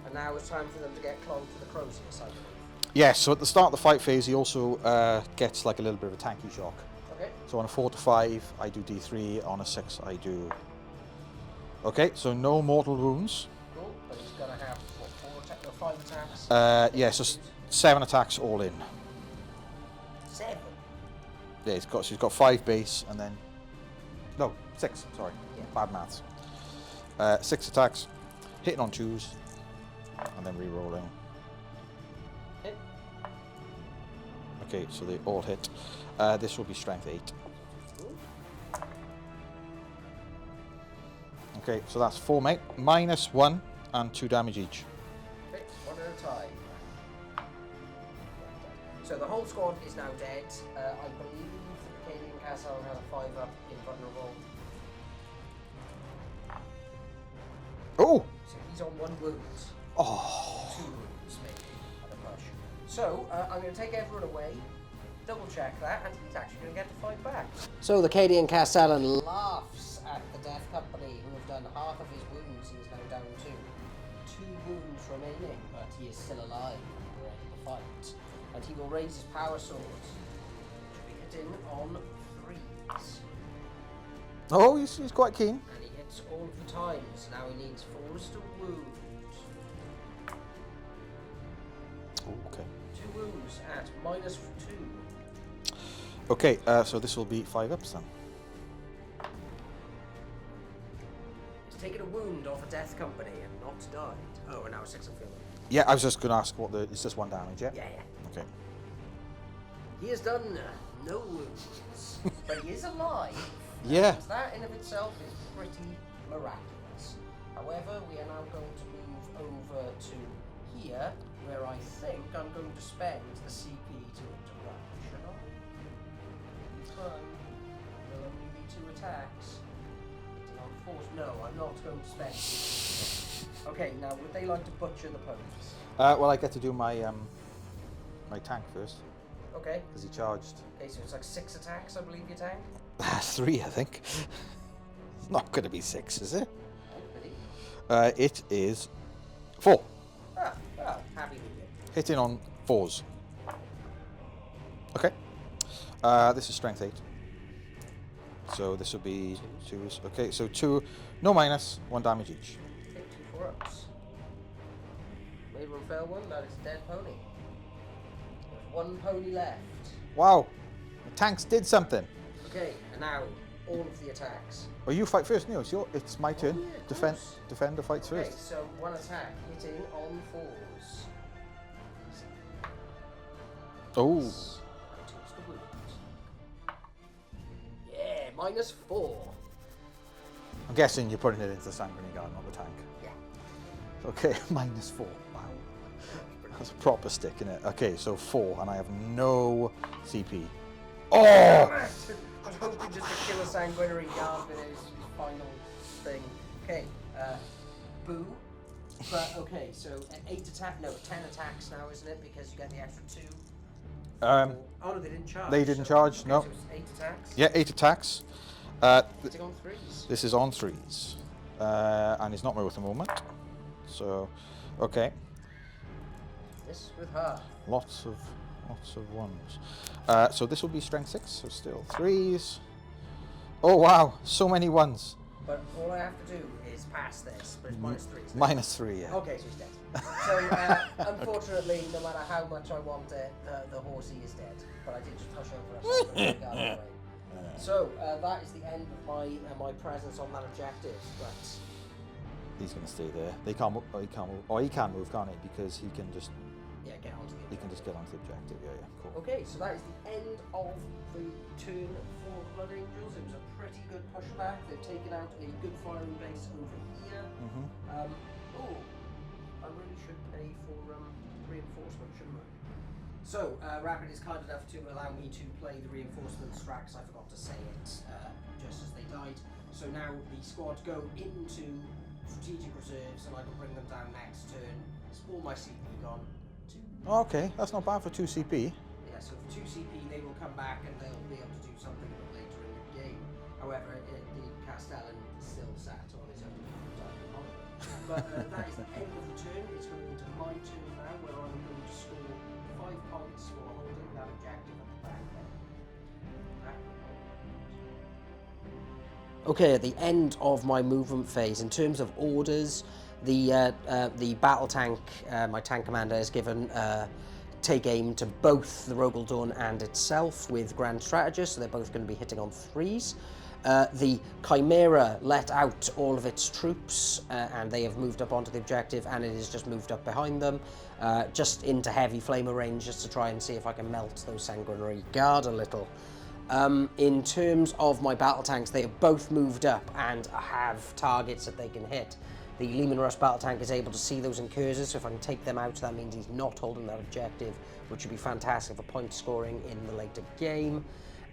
And now it's time for them to get clogged to the Crozier side. Yes, so at the start of the fight phase, he also gets like a little bit of a tanky shock. Okay. So on a 4 to 5, I do D3. On a 6, I do... Okay, so no mortal wounds. Cool, but he's going to have, what, 5 attacks? Yeah, so 7 attacks all in. 7? Yeah, he's got 5 base, and then... No, 6, sorry. Yeah. Bad maths. 6 attacks, hitting on 2s, and then re-rolling. Hit. Okay, so they all hit. This will be strength 8. Cool. Okay, so that's 4, mate. -1 and 2 damage each. Okay, 1 at a time. So the whole squad is now dead. I believe the Canadian Castle has a 5-up invulnerable. Oh! So he's on 1 wound. Oh! 2 wounds, maybe, at a push. So, I'm going to take everyone away, double check that, and he's actually going to get to fight back. So the Cadian Castellan laughs at the Death Company, who have done half of his wounds. He is now down to 2 wounds remaining, but he is still alive and ready to fight. And he will raise his power sword, which will be hitting on 3s. Oh, he's quite keen. And he hits all of the times. Now he needs 4 to wound. Oh, okay. 2 wounds at -2. Okay, so this will be 5 ups then. He's taken a wound off a Death Company and not died. Oh, and now 6 of feeling. Yeah, I was just going to ask what it's just 1 damage, yeah? Yeah. Okay. He has done no wounds, but he is alive. Yeah. And that in of itself is pretty miraculous. However, we are now going to move over to here, where I think I'm going to spend the CP to interaction on. Fun. There'll only be 2 attacks. Hitting on force. No, I'm not going to spend. Okay, now would they like to butcher the ponies? Well, I get to do my my tank first, Okay. because he charged. Okay, so it's like 6 attacks, I believe, your tank? 3, I think. not going to be 6, is it? Ready? It is 4. Ah, well, happy with you. Hitting on 4s. Okay. This is strength 8. So this will be 2s. Okay, so 2, no minus, 1 damage each. Okay, 2 4-ups. Made one, fail one, that is a dead pony. There's 1 pony left. Wow, the tanks did something. Okay, and now all of the attacks. Oh, you fight first, Neil. It's my turn. Yeah, of course. Defender fights Okay, first. so 1 attack hitting on 4s. Oh, Takes the wound. Yeah, -4. I'm guessing you're putting it into the sanguinary guard, not the tank. Yeah. Okay, -4. Wow, that's a proper stick in it. Okay, so 4, and I have no CP. Oh! I was hoping just to kill a sanguinary guard with his final thing. Okay, boo. But okay, so 8 attack, no, 10 attacks now, isn't it? Because you get the extra 2. Oh no, they didn't charge. They didn't charge, okay, no. So it's 8 attacks. Yeah, 8 attacks. Hitting on 3s. This is on 3s, and it's not my auto movement. So, okay, This with her. lots of 1s. So this will be strength 6. So still 3s. Oh wow, so many 1s. But all I have to do is pass this, but it's -3. -3, yeah. Okay, so he's dead. So, unfortunately, no matter how much I want it, the horsey is dead. But I did just push over a second anyway. So, that is the end of my presence on that objective. But He's going to stay there. They can't move. Oh, he can't move. Oh, he can move, can't he? Because he can just. yeah, get onto the objective. He can just get onto the objective. Yeah, yeah. Cool. Okay, so that is the end of the turn for Blood Angels. It was a pretty good pushback. They've taken out a good firing base over here. I really should pay for reinforcement, shouldn't I? So, Rapid is kind enough to allow me to play the reinforcement stracks. I forgot to say it just as they died. So now the squad go into strategic reserves, and I can bring them down next turn. It's all my CP gone. Okay, that's not bad for 2 CP. Yeah, so for 2 CP they will come back and they'll be able to do something a bit later in the game. However, the Castellan still sat on his own. But that is the end of the turn. It's going into my turn now, where I'm going to score 5 points for holding that objective at the back there. Okay, at the end of my movement phase, in terms of orders, the battle tank, my tank commander, has given take aim to both the Rogaldorn and itself with Grand Strategist, so they're both going to be hitting on 3s. The Chimera let out all of its troops, and they have moved up onto the objective, and it has just moved up behind them, just into heavy flamer range, just to try and see if I can melt those Sanguinary Guard a little. In terms of my battle tanks, they have both moved up and have targets that they can hit. The Lehman Russ battle tank is able to see those incursors, so if I can take them out, that means he's not holding that objective, which would be fantastic for point scoring in the later game.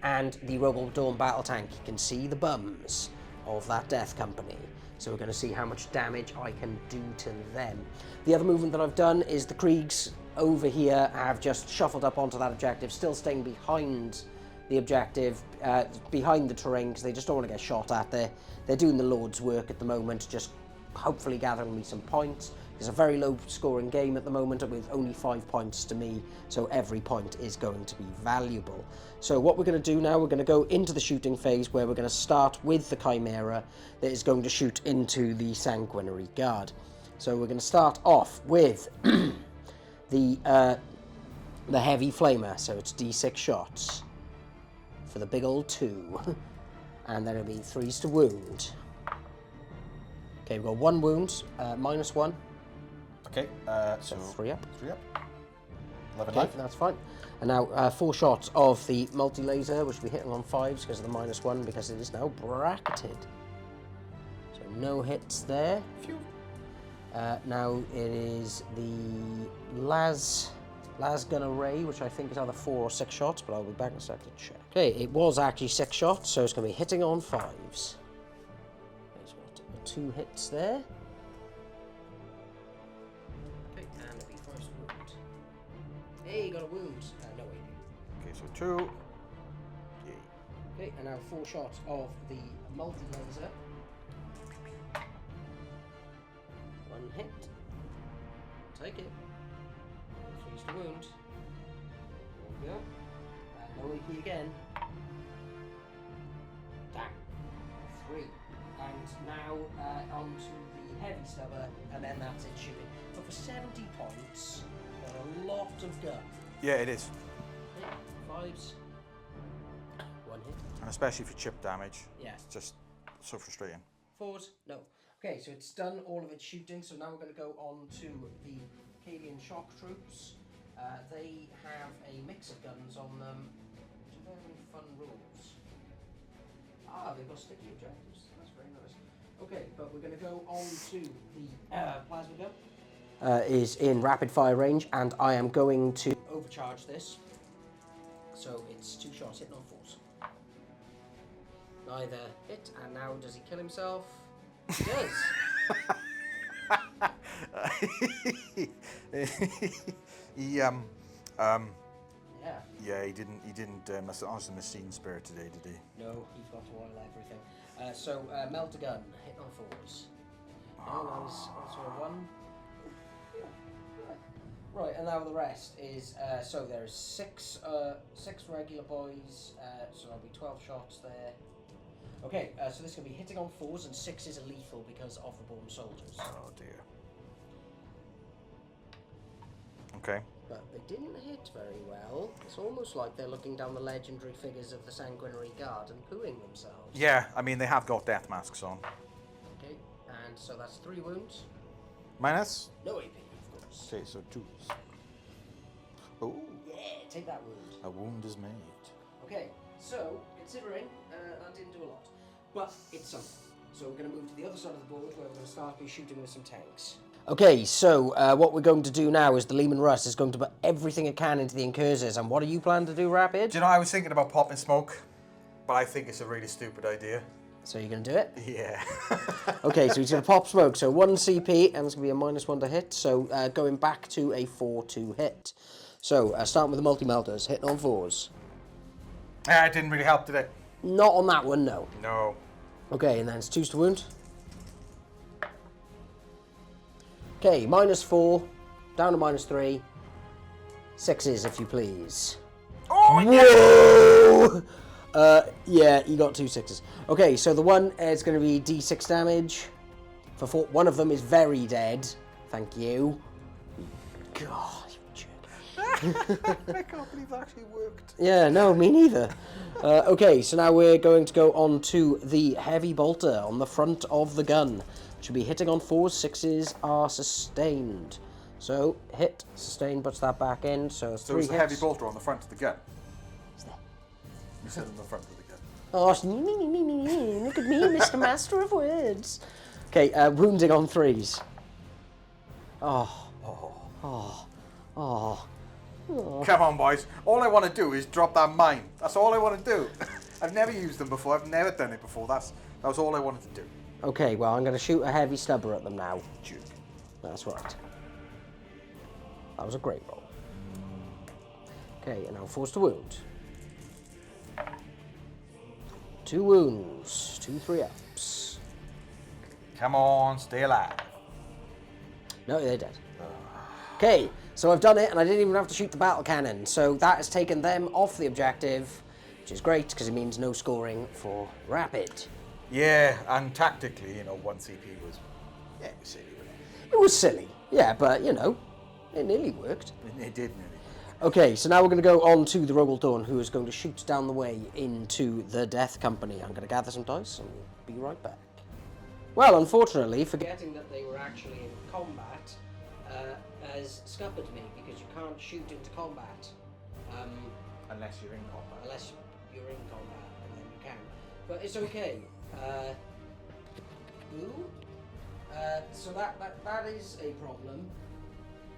And the Rogaldorn battle tank, you can see the bums of that Death Company. So we're going to see how much damage I can do to them. The other movement that I've done is the Kriegs over here have just shuffled up onto that objective, still staying behind the objective, behind the terrain, because they just don't want to get shot at. They're doing the Lord's work at the moment, just hopefully gathering me some points. It's a very low scoring game at the moment with only 5 points to me, so every point is going to be valuable. So what we're going to do now, we're going to go into the shooting phase, where we're going to start with the Chimera that is going to shoot into the Sanguinary Guard. So we're going to start off with the heavy flamer, so it's D6 shots for the big old 2, and then it'll be 3s to wound. Okay, we've got 1 wound, -1. Okay, So 3 up. 3 up. 11 Okay, life. that's fine. And now 4 shots of the multi-laser, which will be hitting on 5s because of the -1, because it is now bracketed. So no hits there. Phew. Now it is the Lasgun Array, which I think is either 4 or 6 shots, but I'll be back in a second to check. Okay, it was actually 6 shots, so it's going to be hitting on 5s. There's 2 hits there. Okay, and it'll be first wound. Hey, you got a wound. No, wait. Okay, so 2. Yay. Okay, and now 4 shots of the multi-laser. One hit. Take it. 3's to wound. There we go. No AP again. Damn. 3. And now onto the heavy stubber, and then that's it shooting. So for 70 points, a lot of gun. Yeah, it is. Hit, 5s. 1 hit. And especially for chip damage. Yeah. It's just so frustrating. 4s. No. Okay, so it's done all of its shooting, so now we're going to go on to the Acadian shock troops. They have a mix of guns on them. Do they have any fun rules? They've got sticky objectives. That's very nice. Okay, but we're going to go on to the plasma gun. Is in rapid fire range, and I am going to overcharge this. So it's 2 shots, hitting on 4s. Neither hit, and now does he kill himself? He does. Yeah. Yeah. He didn't massage the machine spirit today, did he? No, he forgot to oil everything. So melt a gun, hit on 4s. No, that was also a 1. Right, and now the rest is so there's 6 regular boys, so there'll be 12 shots there. Okay, so this is going to be hitting on 4s, and 6s are lethal because of the born soldiers. Oh dear. Okay. But they didn't hit very well. It's almost like they're looking down the legendary figures of the Sanguinary Guard and pooing themselves. Yeah, I mean, they have got death masks on. Okay, and so that's 3 wounds. Minus? No AP, of course. Okay, so 2s. Oh. Yeah, take that wound. A wound is made. Okay, so, considering that didn't do a lot, but it's something. So we're going to move to the other side of the board where we're going to start by shooting with some tanks. Okay, so what we're going to do now is the Lehman Russ is going to put everything it can into the incursors. And what do you plan to do, Rapid? Do you know, I was thinking about popping smoke, but I think it's a really stupid idea. So you're going to do it? Yeah. Okay, so he's going to pop smoke. So 1 CP, and it's going to be a -1 to hit. So going back to a 4-2 hit. So starting with the multi-melters, hitting on 4s. It didn't really help, did it? Not on that one, no. No. Okay, and then it's 2s to wound. Okay, -4, down to -3. 6s, if you please. Oh, whoa! Yeah, you got 2 6s. Okay, so the one is going to be D6 damage. For 4, one of them is very dead. Thank you. God, you jerk. I can't believe that actually worked. Yeah, no, me neither. Okay, so now we're going to go on to the heavy bolter on the front of the gun. Should be hitting on 4s, 6s are sustained. So hit, sustain, puts that back in. So 3 So it's the hits. heavy bolter on the front of the gun. You said on the front of the gun. Oh, look at me, Mr. Master of Words. Okay, wounding on 3s. Oh. Come on, boys. All I want to do is drop that mine. That's all I want to do. I've never used them before. I've never done it before. That was all I wanted to do. Okay, well, I'm going to shoot a heavy stubber at them now. Jerk. That's right. That was a great roll. Okay, and now 4s to wound. 2 wounds, 2 3-ups. Come on, stay alive. No, they're dead. Okay, so I've done it, and I didn't even have to shoot the battle cannon. So that has taken them off the objective, which is great, because it means no scoring for Rapid. Yeah, and tactically, 1 CP was silly. It was silly, yeah, but, it nearly worked. It did nearly. Okay, so now we're going to go on to the Rogaldorn, who is going to shoot down the way into the Death Company. I'm going to gather some dice, and we'll be right back. Well, unfortunately, forgetting that they were actually in combat has scuppered me, because you can't shoot into combat. Unless you're in combat. Unless you're in combat, and then you can. But it's okay. So that is a problem,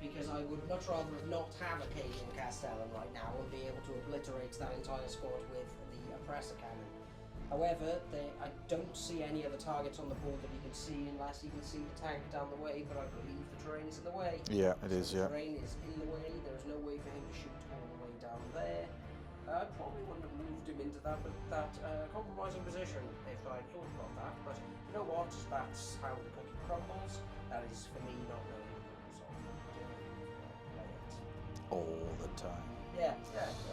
because I would much rather not have Acadian Castellan right now and be able to obliterate that entire squad with the Oppressor Cannon. However, I don't see any other targets on the board that you can see unless you can see the tank down the way, but I believe the terrain is in the way. Yeah, it is, The yeah. terrain is in the way, there's no way for him to shoot all the way down there. I probably wouldn't have moved him into that compromising position if I thought about that, but you know what, that's how the cookie crumbles. That is for me not knowing the rules of All the time. Yeah.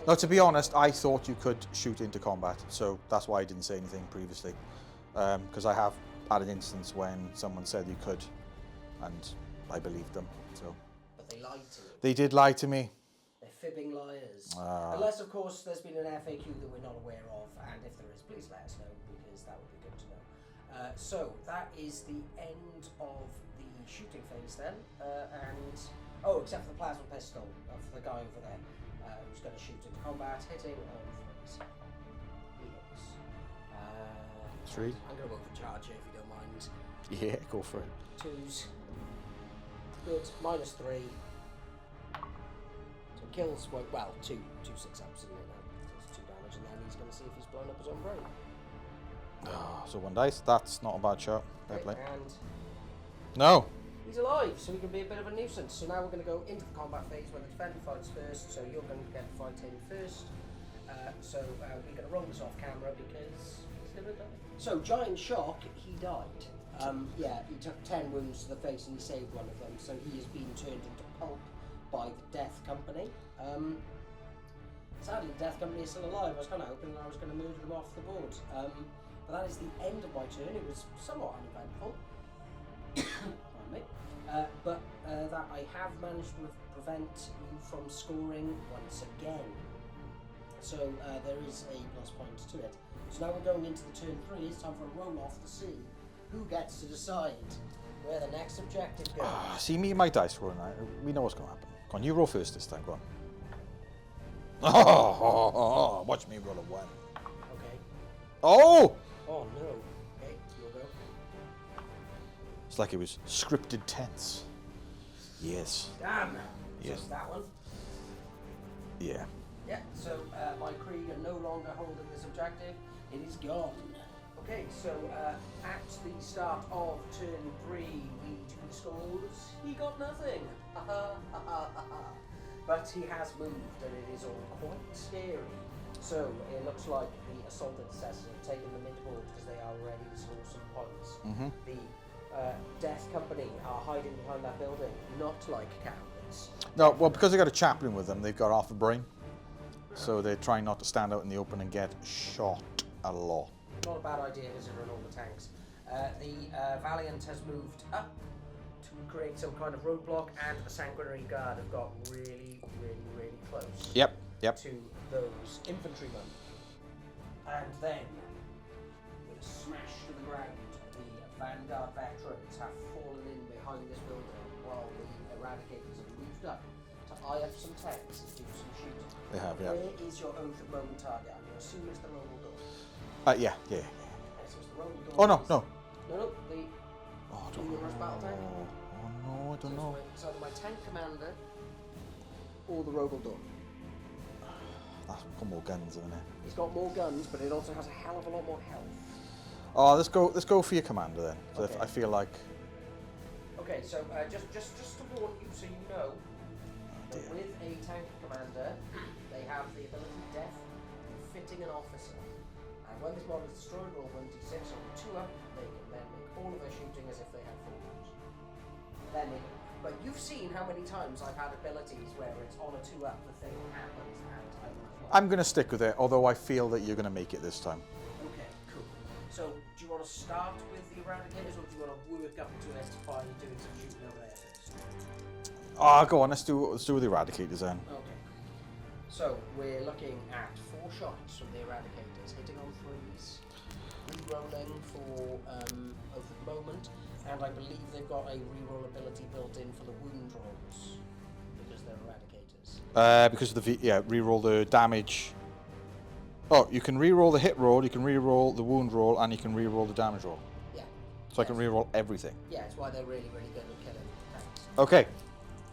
No, to be honest, I thought you could shoot into combat, so that's why I didn't say anything previously. Because I have had an instance when someone said you could, and I believed them. So. But they lied to you. They did lie to me. They're fibbing liars. Unless, of course, there's been an FAQ that we're not aware of, and if there is, please let us know, because that would be good to know. So, that is the end of the shooting phase then, oh, except for the plasma pistol of the guy over there, who's going to shoot into combat, hitting on threes. He hits. Three. I'm going to go for charge here, if you don't mind. Yeah, go for it. Twos. Good. -3. So kills, well, two 6-ups, isn't it? That's 2 damage, and then he's going to see if he's blown up his own brain. So 1 dice. That's not a bad shot. Fair Okay, play. and No. he's alive, so he can be a bit of a nuisance. So now we're going to go into the combat phase where the defender fights first, so you're going to get fighting first. We're going to roll this off camera because he's going to die. So, Giant Shock, he died. He took 10 wounds to the face and he saved one of them, so he has been turned into pulp by the Death Company. Sadly, the Death Company is still alive. I was kind of hoping that I was going to murder them off the board. But that is the end of my turn. It was somewhat uneventful. Pardon me. That I have managed to prevent you from scoring once again. So there is a plus point to it. So now we're going into the turn 3. It's time for a roll off to see who gets to decide where the next objective goes. See me and my dice rolling. We know what's going to happen. Go on, you roll first this time. Go on. Oh, watch me roll a 1. Okay. Oh! Oh no. Okay, you'll go. It's like it was scripted tense. Yes. Damn. Yes. So that one. Yeah. Yeah, so my Krieger no longer holding this objective. It is gone. Okay, so at the start of turn 3, we do the scores. He got nothing. But he has moved, and it is all quite scary. So it looks like the assault intercessors have taken the mid-board because they are ready to score some points. Mm-hmm. The Death Company are hiding behind that building, not like cowards. No, well, because they got a chaplain with them, they've got half a brain. So they're trying not to stand out in the open and get shot a lot. Not a bad idea considering all the tanks. The Valiant has moved up to create some kind of roadblock, and the Sanguinary Guard have got really close Yep. to those infantrymen. And then, with a smash to the ground, the Vanguard veterans have fallen in behind this building while the Eradicators have moved up to eye up some tanks and do some shooting. They have, yeah. Where is your Oath of Moment target? I'm going to assume it's the Rogal Door. Yeah. Okay, so it's the Rogal Door. Oh, no. No, the Oh, I Do you rush battle tank? Oh, no, I don't know. It's either my tank commander or the Rogal Door. That's got more guns, isn't it? He's got more guns, but it also has a hell of a lot more health. Oh, let's go for your commander then. So Okay. I feel like. Okay, so just to warn you, so you know, that with a tank commander, they have the ability Death fitting an officer. And when this model is destroyed, roll 1d6 on 2-up, they can then make all of their shooting as if they had 4 wounds. But you've seen how many times I've had abilities where it's on a 2-up, the thing happens, and I'm going to stick with it, although I feel that you're going to make it this time. Okay, cool. So, do you want to start with the Eradicators, or do you want to work up to it by doing some shooting over there first? Go on, let's do the Eradicators then. Okay. So, we're looking at 4 shots from the Eradicators, hitting on 3s, re-rolling for Oath of Moment, and I believe they've got a re-roll ability built in for the wound rolls, because they're Eradicators. Because of the re-roll the damage. Oh, you can re-roll the hit roll, you can re-roll the wound roll, and you can re-roll the damage roll. Yeah. So I can re-roll everything. Yeah, it's why they're really good at killing tanks. Okay,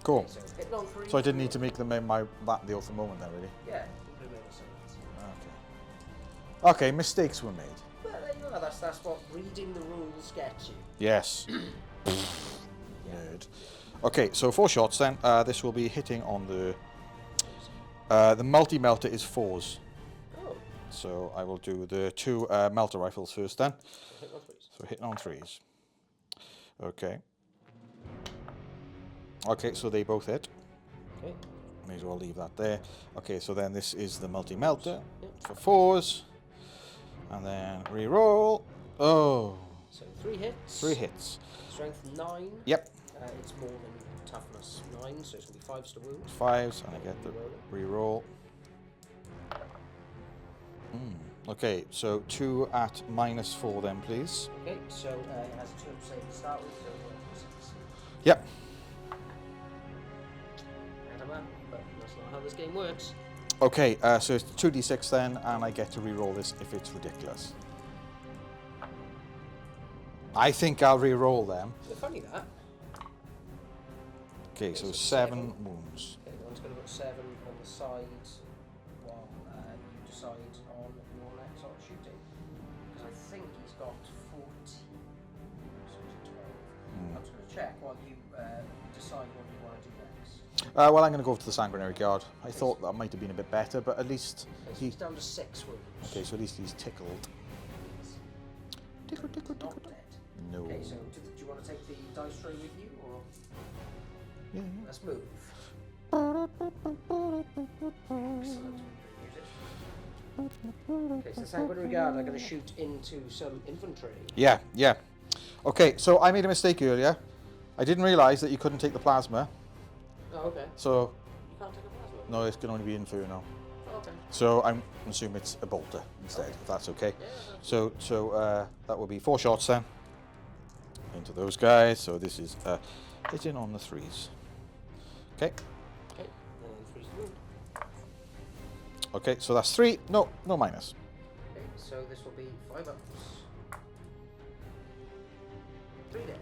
cool. Okay, so hitting on 3. So I didn't need to make them in the Oath of Moment then, really. Yeah, completely made sense. Okay, mistakes were made. Well, there you are. That's what reading the rules gets you. Yes. Nerd. Okay, so 4 shots then. This will be hitting on the multi-melter is 4s. Oh. So I will do the 2 melter rifles first then. Hitting on 3s. So hitting on 3s. Okay. Okay, so they both hit. Okay. May as well leave that there. Okay, so then this is the multi-melter Yep. for 4s. And then re-roll. Oh. So 3 hits. 3 hits. Strength 9. Yep. It's more than toughness 9, so it's going to be 5s to wound. 5s, and I get the re-roll. Okay, so 2 at -4 then, please. Okay, so it has a 2 save to start with, so 6. Yep. But that's not how this game works. Okay, so it's 2d6 then, and I get to re-roll this if it's ridiculous. I think I'll re-roll them. It's funny that. Okay, so 7 wounds. Okay, one's going to put 7 on the side while you decide on your next sort of shooting. Because I think he's got 14, so he's 12. I'm just going to check while you decide what you want to do next. Well, I'm going to go to the Sanguinary Guard. I thought that might have been a bit better, but at least Okay, so he's down to 6 wounds. Okay, so at least he's tickled. Tickle, tickle, Not tickle. dead. No. Okay, so do you want to take the dice tray with you, or Yeah. let's move? Excellent. Okay, so the Sanguinary Guard are going to shoot into some infantry. Yeah, yeah. Okay, so I made a mistake earlier. I didn't realise that you couldn't take the plasma. Oh, okay. So, You can't take a plasma? no, it can only be Inferno. Oh, okay. So I'm assuming it's a bolter instead, if that's okay. Yeah, So that will be 4 shots then. Into those guys. So this is hitting on the 3s. Okay. okay. And then 3's the wound. Okay, so that's 3. No minus. Okay, so this will be 5 ups. 3 dead.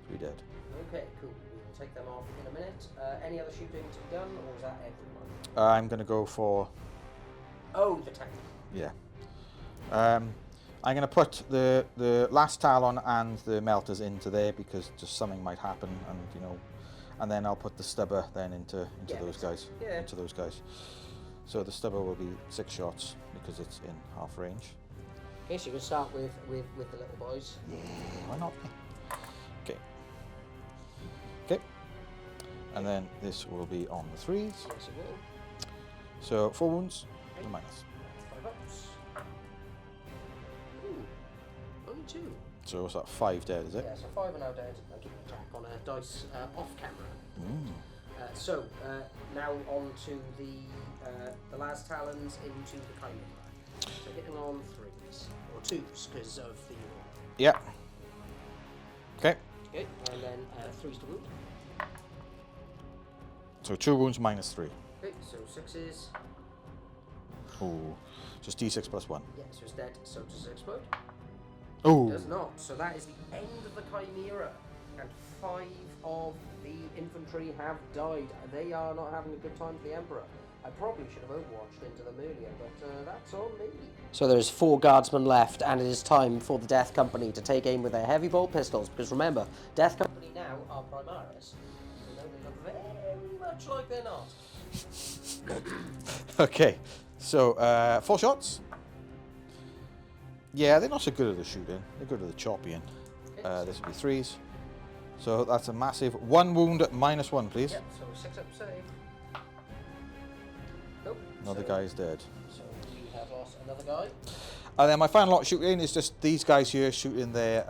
3 dead. Okay, cool. We will take them off in a minute. Any other shooting to be done, or is that everyone? I'm going to go for... Oh, the tank. Yeah. I'm going to put the last Talon and the melters into there because just something might happen, and you know, and then I'll put the stubber then into Yeah, those guys. Yeah. Into those guys. So the stubber will be 6 shots because it's in half range. Okay, so you can start with the little boys. Yeah, why not? Okay. Okay. And then this will be on the 3s. Yes, it will. So 4 wounds, no minus. 5 ups. Ooh, only 2. So what's that? 5 dead, is it? Yeah, so 5 are now dead. I'll keep a track on a dice off camera. So now on to the last talons into the Chimera. So hitting on 3s or 2s because of the. Yeah. Okay. Okay, and then 3s to wound. So 2 wounds minus 3. Okay, so 6s. Oh, just d6 plus 1. Yeah, so it's dead. So does it explode? Oh. It does not. So that is the end of the Chimera. And 5 of the infantry have died. They are not having a good time for the Emperor. I probably should have overwatched into them earlier, but that's on me. So there's 4 guardsmen left, and it is time for the Death Company to take aim with their heavy bolt pistols. Because remember, Death Company now are Primaris, even though they look very much like they're not. Okay, so 4 shots. Yeah, they're not so good at the shooting. They're good at the chopping. This will be 3s. So that's a massive 1 wound minus 1, please. Yep, so 6 up save. Nope. Another guy is dead. So we have lost another guy. And then my final lot shooting is just these guys here shooting their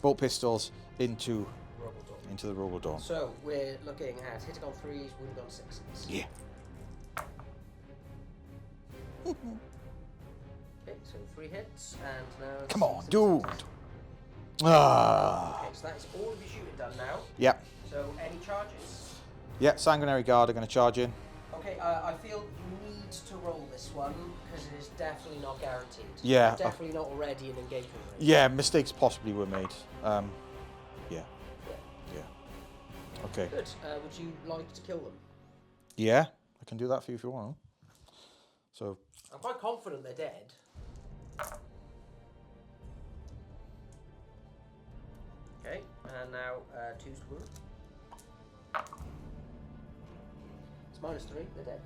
bolt pistols into the Robodawn. So we're looking at hitting on 3s, wounding on 6s. Yeah. Okay, so 3 hits, and now... Come on, dude! Ah. Okay, so that is all of your shooting done now. Yeah. So, any charges? Yeah, Sanguinary Guard are going to charge in. Okay, I feel you need to roll this one, because it is definitely not guaranteed. Yeah. It's definitely not already an engagement range. Yeah, mistakes possibly were made. Yeah. Yeah. Yeah. Okay. Good. Would you like to kill them? Yeah, I can do that for you if you want. So... I'm quite confident they're dead. Okay, and now 2's to wound. It's -3, they're dead.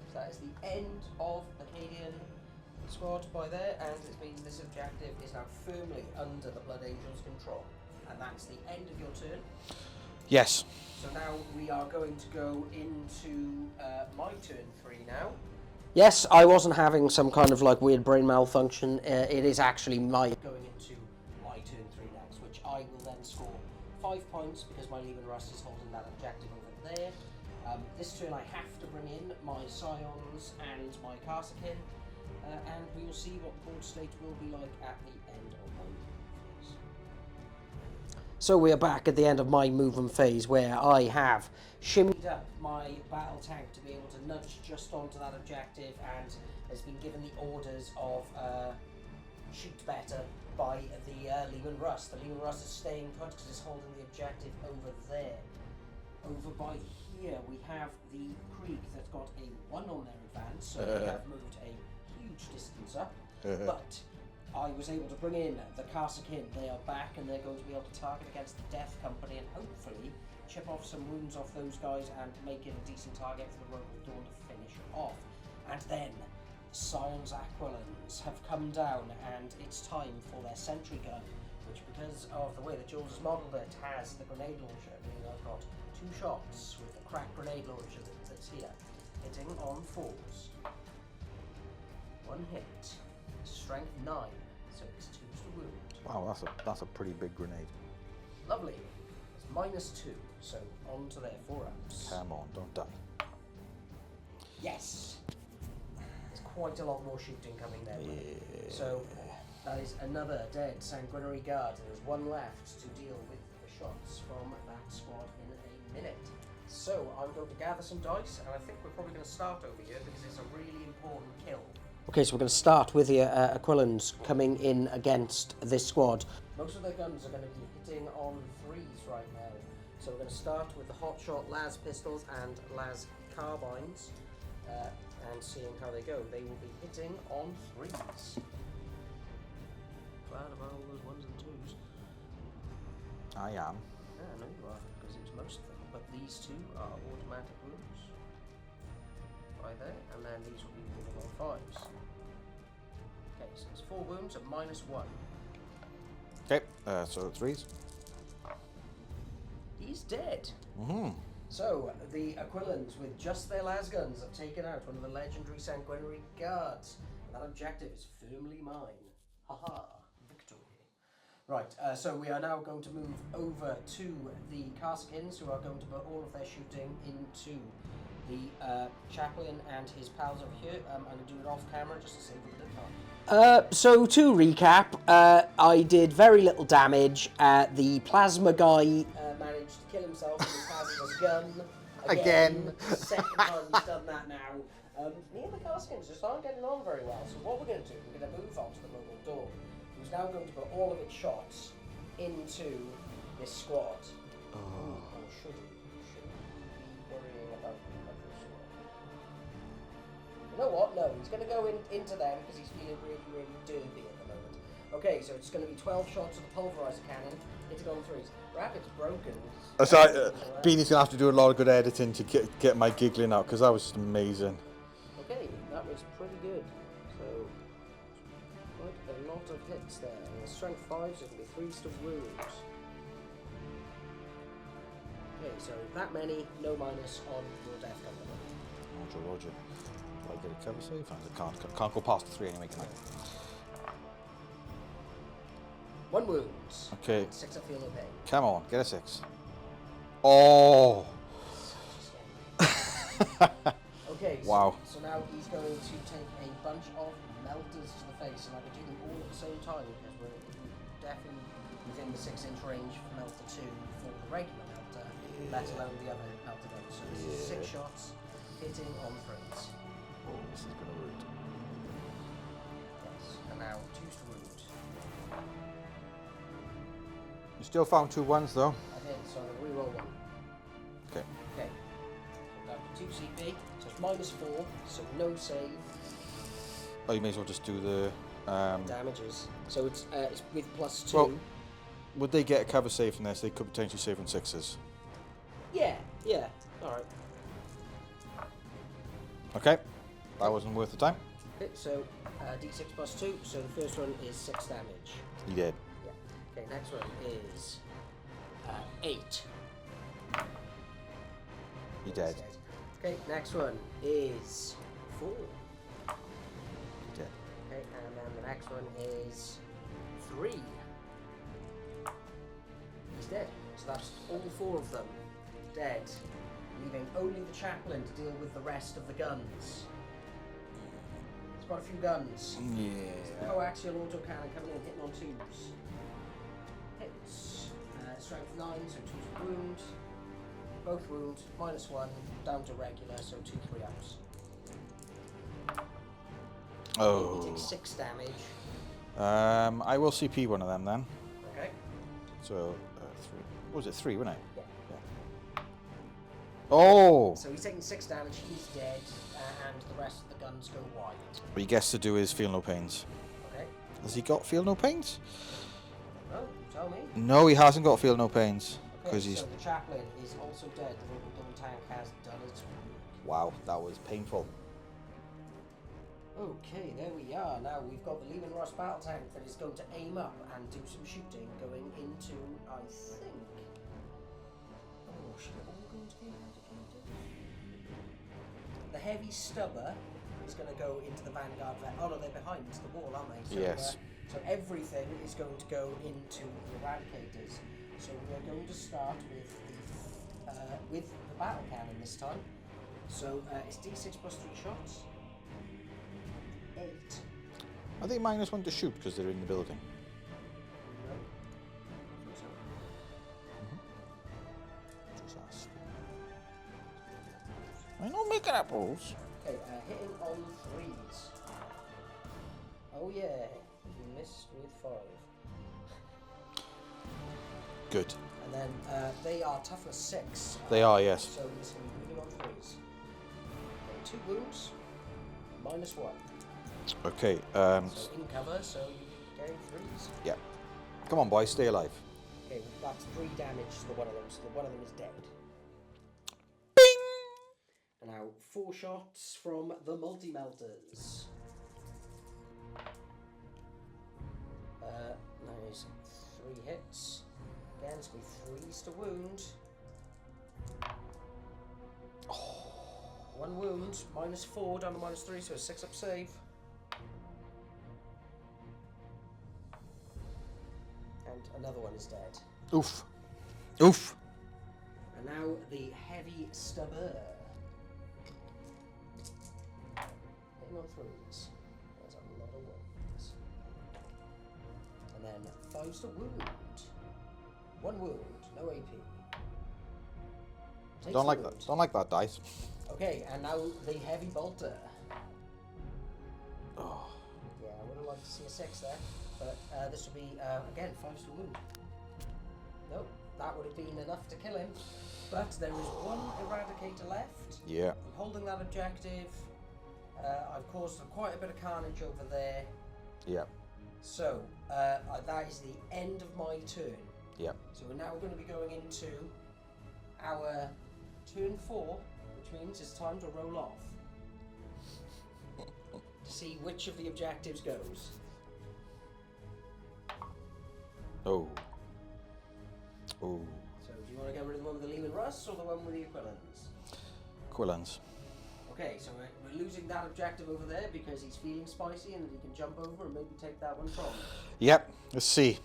So that is the end of Acadian squad by there, and it means this objective is now firmly under the Blood Angels' control. And that's the end of your turn. Yes. So now we are going to go into my turn 3 now. Yes, I wasn't having some kind of like weird brain malfunction. It is actually my going into my turn 3 next, which I will then score 5 points because my Leman Russ is holding that objective over there. This turn I have to bring in my Scions and my Karsakin, and we will see what board state will be like at the end of my movement phase. So we are back at the end of my movement phase where I have shimmied up my battle tank to be able to nudge just onto that objective and has been given the orders of shoot better by the Leman Russ. The Leman Russ is staying put because it's holding the objective over there. Over by here we have the Krieg that's got a 1 on their advance, so they have moved a huge distance up. But I was able to bring in the Karsakin. They are back and they're going to be able to target against the Death Company and hopefully chip off some wounds off those guys and make it a decent target for the Rogue of Dawn to finish off. And then the Scions Aquilons have come down and it's time for their sentry gun, which because of the way that Jules has modelled it has the grenade launcher, meaning I've got 2 shots with the cracked grenade launcher that's here, hitting on 4s. 1 hit, strength 9, so it's 2 to wound. Wow, that's a pretty big grenade. Lovely. It's -2, so on to their 4-ups. Come on, don't die. Yes! There's quite a lot more shooting coming their way. So that is another dead Sanguinary Guard. There's 1 left to deal with the shots from that squad in a minute. So I'm going to gather some dice, and I think we're probably going to start over here because it's a really important kill. Okay, so we're going to start with the Aquilons coming in against this squad. Most of their guns are going to be hitting on 3s right now. So we're going to start with the Hotshot Las pistols and Las carbines, and seeing how they go. They will be hitting on 3s. Glad about all those 1s and 2s. I am. Yeah, I know you are, because it was most of them. But these 2 are automatic wounds. Right there, and then these will be moving on 5s. Okay, so it's 4 wounds at -1. Okay, so 3s. He's dead. Mm-hmm. So, the Aquilons, with just their lasguns, have taken out one of the legendary Sanguinary Guards. And that objective is firmly mine. Haha, victory. Right, so we are now going to move over to the Karskins, who are going to put all of their shooting into the chaplain and his pals over here. I'm going to do it off camera just to save a bit of time. So to recap, I did very little damage. The plasma guy managed to kill himself with his hazardous gun. Again. Second time he's done that now. Me and the Karskins just aren't getting on very well. So what we're going to do, we're going to move on to the Rogue of Dawn, who's now going to put all of its shots into this squad. Oh. Or should we? Worrying about the other squad. You know what? No, he's going to go into them because he's feeling really, really derpy at the moment. Okay, so it's going to be 12 shots of the pulverizer cannon, hitting on 3s. Rapid's broken. So, Beanie's going to have to do a lot of good editing to get my giggling out because that was just amazing. Okay, that was pretty good. So, quite a lot of hits there. And the strength 5, so it's going to be 3s to wounds. Okay, so that many, no minus on your Death Company. Roger. Do I get a cover save? I can't go past the 3 anyway, can I? 1 wound. Okay. 6 of feel no pain. Come on, get a 6. Oh! Okay, wow. So now he's going to take a bunch of melters to the face, and I can do them all at the same time because we're definitely within the 6-inch range for melter 2 for the regular melter, let alone the other melter gun. So this is 6 shots hitting on 3s. Oh, this is going to wound. Yes, and now 2s to wound. You still found 2 1s though. I did, so I'm going to reroll 1. Okay. Okay. So down to 2 CP, so it's -4, so no save. Oh, you may as well just do the Damages. So it's with +2. Well, would they get a cover save from this? They could potentially save on 6s. Yeah, alright. Okay, that wasn't worth the time. Okay, so D6 +2, so the first one is 6 damage. You did. Yeah. Okay, next one is 8. You're dead. Okay, next one is 4. Dead. Okay, and then the next one is 3. He's dead. So that's all 4 of them dead, leaving only the chaplain to deal with the rest of the guns. There's quite a few guns. Yeah. Coaxial autocannon coming in, hitting on 2s. Hits. Strength 9, so 2's wound. Both wound, -1, down to regular, so 2 3-ups. Oh. He takes 6 damage. I will CP one of them then. Okay. So, 3. What was it? 3, wasn't it? Yeah. Oh! So he's taking 6 damage, he's dead, and the rest of the guns go wide. What he gets to do is feel no pains. Okay. Has he got feel no pains? No, you tell me. No, he hasn't got feel no pains. Okay, Because he's... so the chaplain is also dead. The Robo Double Tank has done its work. Wow, that was painful. Okay, there we are. Now we've got the Lehman Ross battle tank that is going to aim up and do some shooting going into, I think... Oh, should it all go into the eradicated? The heavy stubber is going to go into the Vanguard vet. Oh no, they're behind the wall, aren't they? So, Yes. So everything is going to go into the eradicators. So we're going to start with the battle cannon this time. So it's D6 plus 3 shots. 8. Are they -1 to shoot because they're in the building? No. I think so. Just ask. I know making up rules. Okay, hitting on 3s. Oh yeah, you missed with 5. Good. And then they are toughness 6. They are, yes. So he's going to be moving on 3s. Okay, 2 wounds, -1. Okay, So in cover, so you gain 3s. yeah. Come on, boys, stay alive. Okay, that's 3 damage to the one of them, so the one of them is dead. Bing! And now 4 shots from the multi-melters. Nice. 3 hits. Again, it's going to be 3s to wound. 1 wound, -4 down to -3, so a 6-up save. And another one is dead. Oof. Oof. And now the heavy stubber. Hitting on 3s. There's a lot of wounds. And then 5s to wound. 1 wound, no AP. Takes Don't the like wound. that. Don't like that dice. Okay, and now the heavy bolter. Oh. Yeah, I would have liked to see a 6 there, but this will be, again, 5s to wound. No, that would have been enough to kill him, but there is 1 eradicator left. Yeah. I'm holding that objective. I've caused quite a bit of carnage over there. Yeah. So, that is the end of my turn. Yeah. So we're now going to be going into our turn 4, which means it's time to roll off. To see which of the objectives goes. Oh. Oh. So do you want to get rid of the one with the Lehman Russ or the one with the Aquilans? Quillans. Okay, so we're losing that objective over there because he's feeling spicy and he can jump over and maybe take that one from. Yep. Let's see.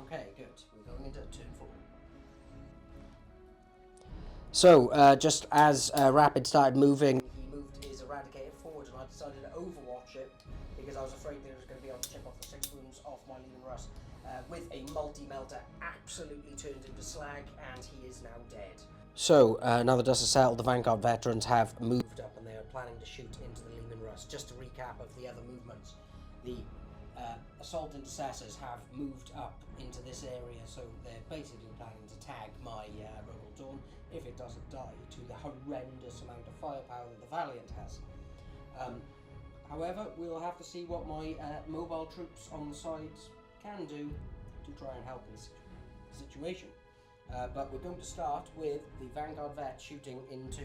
Okay, good. We're going into turn 4. So, just as Rapid started moving, he moved his Eradicator forward, and I decided to overwatch it because I was afraid that it was going to be able to chip off the 6 wounds off my Lehman Russ with a multi-melter absolutely turned into slag, and he is now dead. So, now the dust has settled, the Vanguard veterans have moved up, and they are planning to shoot into the Lehman Russ. Just to recap of the other movements, the assault intercessors have moved up into this area, so they're basically planning to tag my Rebel Dawn, if it doesn't die, to the horrendous amount of firepower that the Valiant has. However, we'll have to see what my mobile troops on the sides can do to try and help this situation. But we're going to start with the Vanguard vet shooting into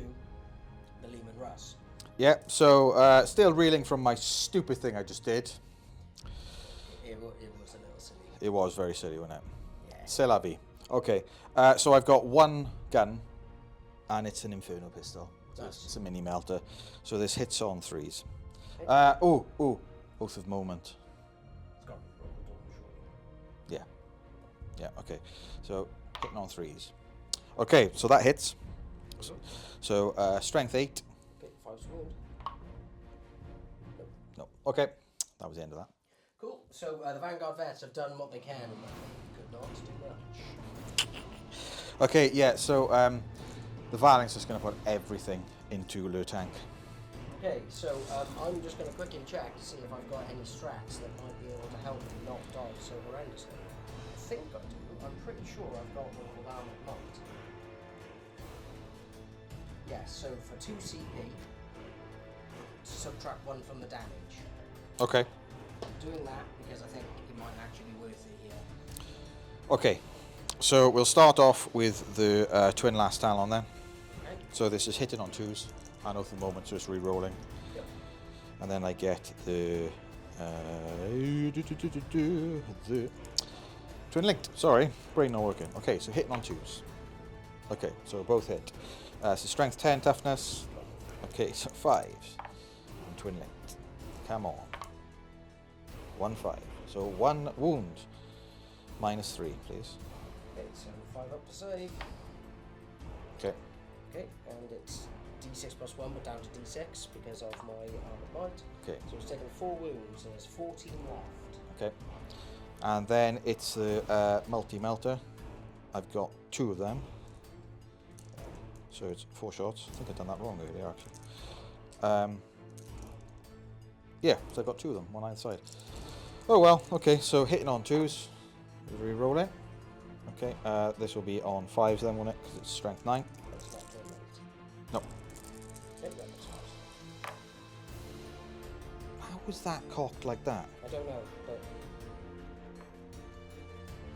the Lehman Russ. Yeah, so still reeling from my stupid thing I just did. It was a little silly. It was very silly, wasn't it? Yeah. C'est la vie. Okay, so I've got 1 gun and it's an Inferno pistol. So Nice. it's a mini melter. So this hits on 3s. Okay. Oath of Moment. It's got to be rolled on, surely. Yeah, okay. So hitting on 3s. Okay, so that hits. So strength 8. Okay, 5's wound. No. Okay, that was the end of that. Cool. So the Vanguard vets have done what they can, but they could not do much. Okay, yeah. So the Valence is going to put everything into Le Tank. Okay, so I'm just going to quickly check to see if I've got any strats that might be able to help me not die so horrendously. I think I do. I'm pretty sure I've got one with Armored Might. Yes, so for 2 CP, subtract 1 from the damage. Okay. I'm doing that because I think it might actually be worth it here. Okay. So we'll start off with the twin last talon then. Okay. So this is hitting on 2s. I know for the moment, so it's re-rolling. Yep. And then I get the twin linked. Sorry, brain not working. Okay, so hitting on 2s. Okay, so both hit. So strength 10, toughness. Okay, so 5s. And twin linked. Come on. 1-5. So 1 wound. -3, please. Okay, so 5 up to save. Okay. Okay, and it's D6 +1, but down to D6 because of my Armored Might. Okay. So it's taken 4 wounds, and there's 14 left. Okay. And then it's the multi-melter. I've got 2 of them. So it's 4 shots. I think I've done that wrong earlier, actually. Yeah, so I've got 2 of them, one either side. Oh well, okay, so hitting on 2s. Re-roll it. Okay, this will be on 5s then, won't it? Because it's strength 9. That's not twin linked. No. Okay, that looks nice. How was that cocked like that? I don't know, but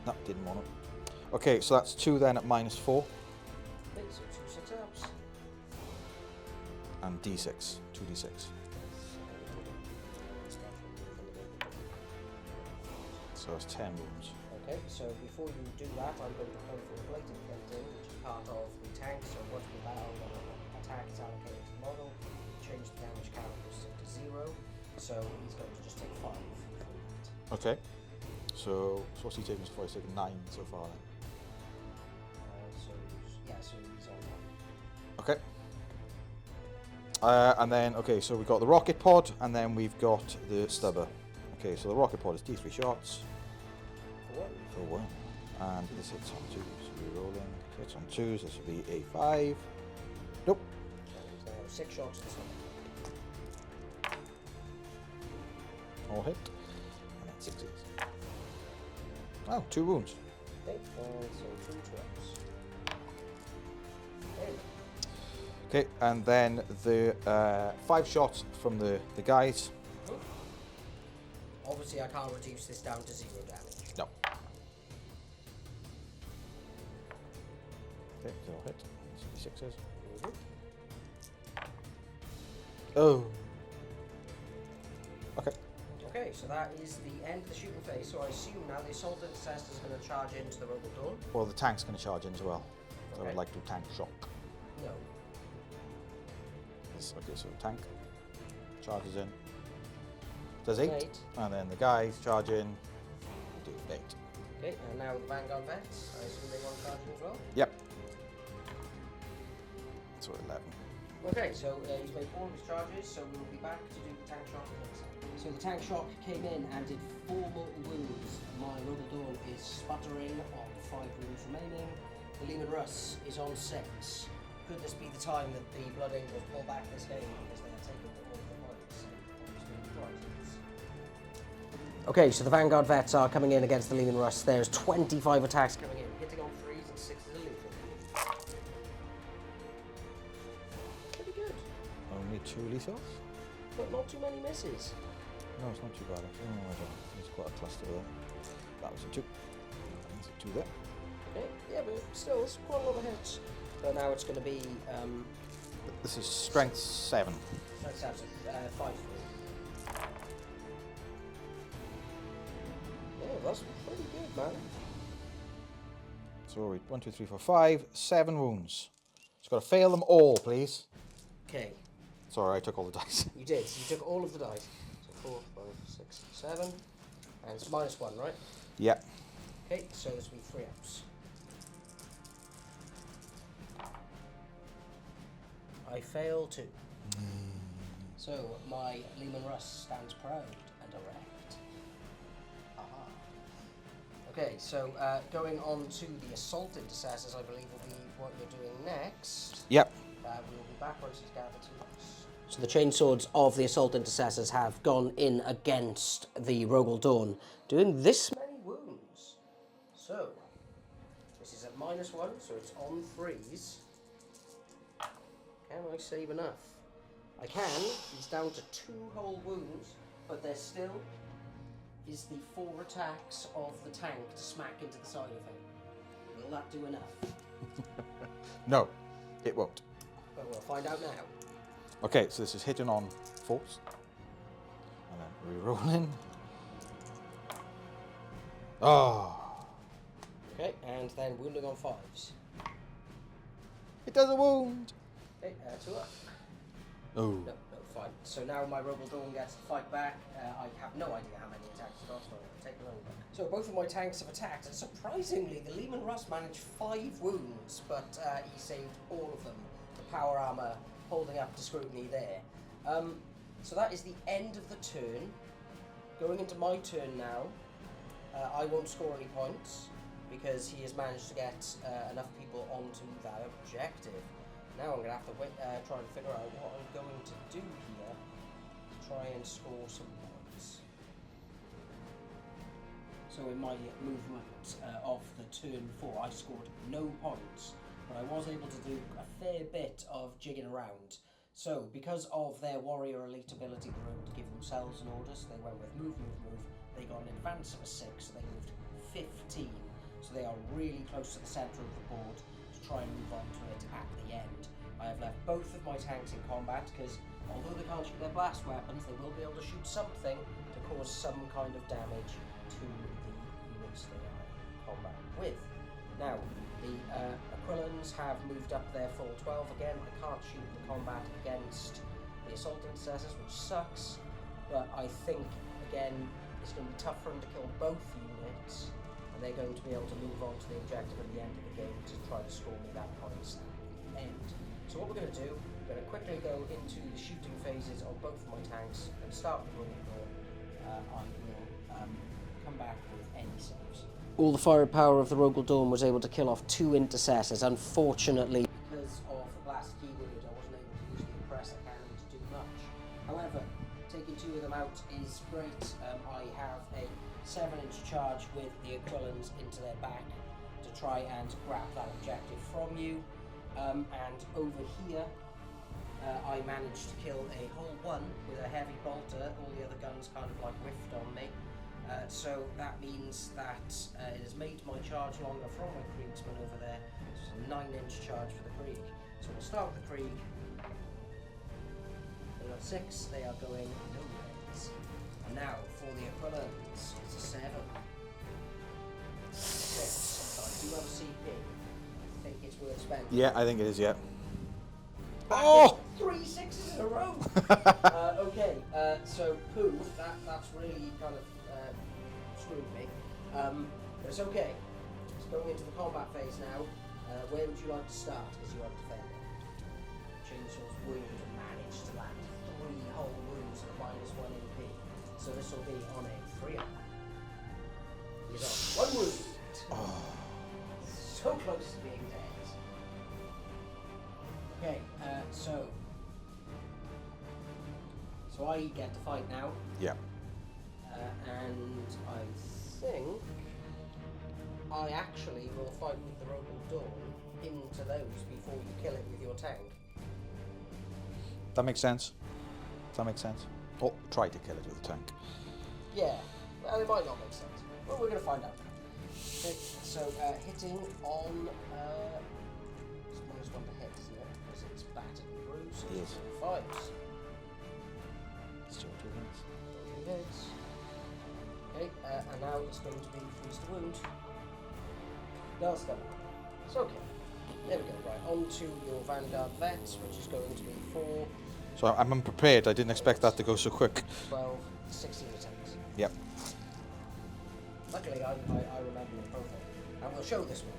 No, didn't want it. Okay, so that's 2 then at -4. okay, so 2 6-ups. And D6. 2d6. So it's 10 wounds. Okay, so before you do that, I'm going to play for a blatant painting, which is part of the tank. So once we battle, when an attack is allocated to the model, change the damage characteristic to 0. So he's going to just take 5 from that. Okay. So what's he taking so far? He's taken 9 so far then. So he's on that. Okay. And then, okay, so we've got the rocket pod, and then we've got the stubber. Okay, so the rocket pod is D3 shots. For 1. And this hits on 2s, so we're rolling. Hits on 2s, this will be a 5. Nope. And now 6 shots this one. All hit. And then 6s. Oh, 2 wounds. Okay, and so 2 traps. Okay. Okay, and then the 5 shots from the guys. Obviously, I can't reduce this down to 0 damage. No. Okay, so I'll hit. 6s. Oh. Okay. Okay, so that is the end of the shooting phase. So I assume now the assault intercessor is going to charge into the Robo Dawn. Well, the tank's going to charge in as well. So I Okay. would like to tank shock. No. Yes, okay, so tank charges in. Does 8. 8. And then the guys charge in. Do 8. Okay, and now the Vanguard vets. I assume they want to charge in as well. Yep. So 11. Okay, so he's made all of his charges, so we'll be back to do the tank shock next time. So the tank shock came in and did 4 mortal wounds. My Robo Dawn is sputtering on 5 wounds remaining. The Lehman Russ is on 6. Could this be the time that the Blood Angels pull back this game because they are taking all of the points? Okay, so the Vanguard vets are coming in against the Lehman Russ. There's 25 attacks coming in, hitting on 3s and 6s are lethal. Pretty good, Only 2 lethals? but not too many misses. No, it's not too bad actually. Oh, I don't know. There's quite a cluster there. That was a 2. That's a 2 there. Okay, yeah, but still, it's quite a lot of hits. But now it's going to be This is strength 7. let's have 5 for you. Yeah, that's pretty good, man. So 1, 2, 3, 4, 5, 7 wounds. Just got to fail them all, please. Okay. Sorry, I took all the dice. You did. You took all of the dice. So 4, 5, 6, 7. And it's -1, right? Yeah. Okay, so this will be 3 ups. I fail too. So my Lehman Russ stands proud and erect. Aha. Okay, so going on to the assault intercessors, I believe will be what you're doing next. Yep. We will be back once he's gathered to us. So the chainswords of the assault intercessors have gone in against the Rogel Dawn, doing this many wounds. So this is at -1, so it's on 3s. Can I save enough? I can. He's down to 2 whole wounds, but there still is the 4 attacks of the tank to smack into the side of him. Will that do enough? No, it won't. But we'll find out now. Okay, so this is hitting on 4s. And then re-rolling. Oh. Okay, and then wounding on 5s. It does a wound. Okay, 2 up. Oh. No, fine. So now my Rogel Dawn gets to fight back. I have no idea how many attacks it got, so I'll take it over. So both of my tanks have attacked, and surprisingly, the Lehman Russ managed 5 wounds, but he saved all of them. The power armor holding up to scrutiny there. So that is the end of the turn. Going into my turn now, I won't score any points because he has managed to get enough people onto that objective. Now I'm going to have to wait, try and figure out what I'm going to do here to try and score some points. So in my movement of the turn 4, I scored no points, but I was able to do a fair bit of jigging around. So because of their warrior elite ability, they were able to give themselves an order, so they went with move, move, move. They got an advance of a 6, so they moved 15. So they are really close to the centre of the board to try and move on to it at the end. I have left both of my tanks in combat because although they can't shoot their blast weapons, they will be able to shoot something to cause some kind of damage to the units they are in combat with. Now, the Aquilans have moved up their full 12 again. I can't shoot the combat against the assault intercessors, which sucks, but I think, again, it's going to be tough for them to kill both units, and they're going to be able to move on to the objective at the end of the game to try to score me that points at the end. So what we're going to do, we're going to quickly go into the shooting phases of both of my tanks and start with Rogel Dawn. I will come back with any saves. All the firepower of the Rogel Dawn was able to kill off 2 intercessors. Unfortunately, because of the blast keyword, I wasn't able to use the oppressor cannon to do much. However, taking 2 of them out is great. I have a 7-inch charge with the Aquilans into their back to try and grab that objective from you. And over here, I managed to kill a whole 1 with a heavy bolter. All the other guns kind of like whiffed on me. So that means that it has made my charge longer from my Kriegsman over there. So it's a 9-inch charge for the Krieg. So we'll start with the Krieg. They got 6, they are going nowheres. And now for the Aquilans, it's a 7. 6. So I do have a CP. I think it's worth spending. Yeah, I think it is, yeah. Oh! 3 6s in a row! Okay, so poo, that's really kind of screwed me. But it's okay. It's going into the combat phase now. Where would you like to start? Because you are defending. Chainsaw's wound managed to land 3 whole wounds at -1 AP. So this will be on a 3 up. He's on 1 wound. Oh. So close to being dead. Okay, so I get to fight now. Yeah. And I think I actually will fight with the Rogel Dawn into those before you kill it with your tank. That makes sense. That makes sense. Or try to kill it with a tank. Yeah, well, it might not make sense. But we're going to find out. Okay, so hitting on... it's -1 to hit, isn't it? Because it's battered and bruised. Yes. 5s. Still 2 hits. 2 hits. Okay, and now it's going to be freeze to wound. No, it's done. It's okay. There we go. Right, on to your Vanguard Vets, which is going to be 4, So I'm unprepared. I didn't expect that to go so quick. 12, 16 attacks. Yep. Luckily, I remember your profile. And we'll show this one.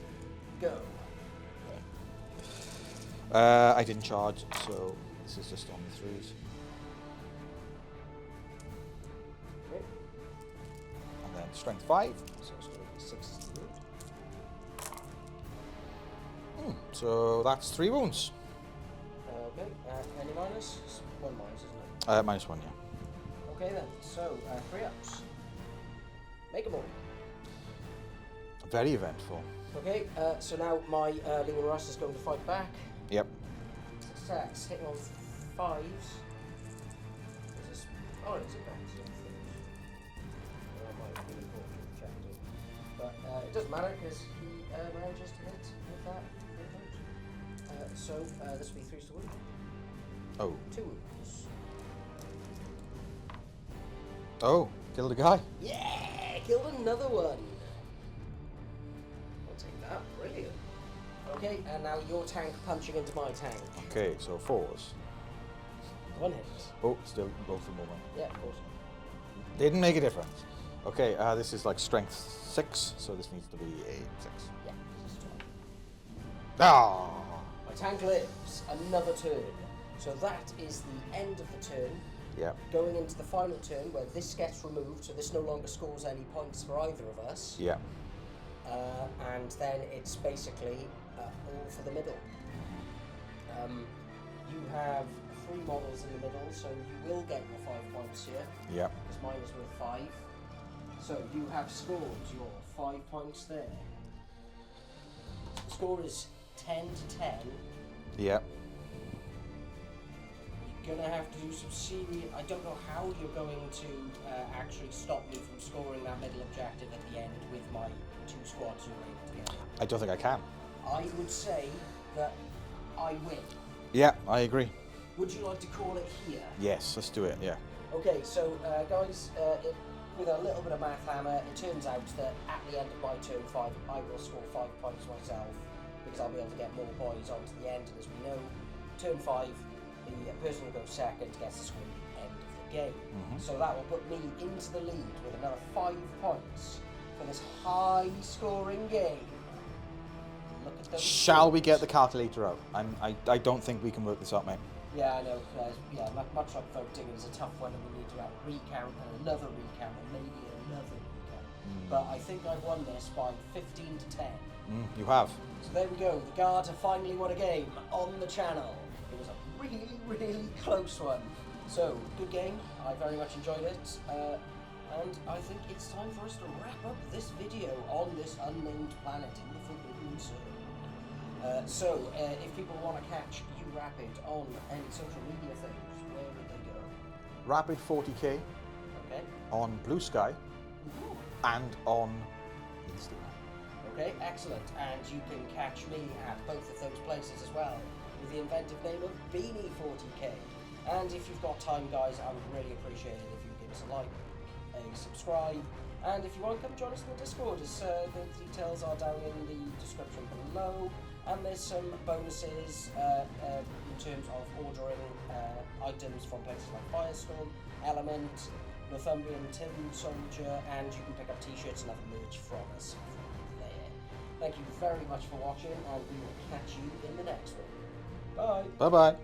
Go. I didn't charge, so this is just on the 3s. Okay. And then strength 5. So it's going to be 16. So that's 3 wounds. Okay. Any minus? 1 minus, isn't it? -1, yeah. Okay then. So 3 ups. Make them all. Very eventful. Okay. So now my Leman Russ is going to fight back. Yep. 6 attacks, hitting on 5s. Is this? Oh, it's a bounce. That might have been important to check too. But it doesn't matter because he manages to hit with that. So this will be 3 to wound. Oh. 2 wounds. Oh, killed a guy. Yeah, killed another one. I'll take that. Brilliant. Okay, and now your tank punching into my tank. Okay, so 4s. 1 hit. Oh, still both of them. Yeah, of course. Didn't make a difference. Okay, this is like strength 6, so this needs to be a 6. Yeah. This is 12. Ah! My tank lives another turn. So that is the end of the turn. Yep. Going into the final turn where this gets removed, so this no longer scores any points for either of us. Yeah. And then it's basically all for the middle. You have 3 models in the middle, so you will get your 5 points here. Yeah. Because mine is worth 5. So you have scored your 5 points there. The score is 10 to 10. Yeah. You're gonna have to do some serious. I don't know how you're going to actually stop me from scoring that middle objective at the end with my 2 squads rated together. I don't think I can. I would say that I win. Yeah, I agree. Would you like to call it here? Yes, let's do it, yeah. Okay, so guys, with a little bit of math hammer, it turns out that at the end of my turn 5, I will score 5 points myself because I'll be able to get more boys onto the end. And as we know, turn 5, the person who goes second gets to score at the end of the game. So that will put me into the lead with another 5 points for this high-scoring game. Look at those Shall we scores. get the calculator out? I don't think we can work this out, mate. Yeah, I know. Much like voting, it's a tough one, and we need to have recount and another recount and maybe another recount. But I think I've won this by 15 to 10. You have. So there we go. The Guard have finally won a game on the channel. It was a really, really close one. So, good game. I very much enjoyed it. And I think it's time for us to wrap up this video on this unnamed planet in the Forbidden Zone. If people want to catch you Rapid on any social media things, where would they go? Rapid 40k Okay. on Blue Sky Ooh. and on Instagram. Okay, excellent. And you can catch me at both of those places as well, with the inventive name of Beanie40k. And if you've got time, guys, I would really appreciate it if you give us a like, a subscribe, and if you want, come join us in the Discord. The details are down in the description below, and there's some bonuses in terms of ordering items from places like Firestorm, Element, Northumbrian Tin Soldier, and you can pick up t-shirts and other merch from us from there. Thank you very much for watching, and we will catch you in the next one. Bye! Bye-bye.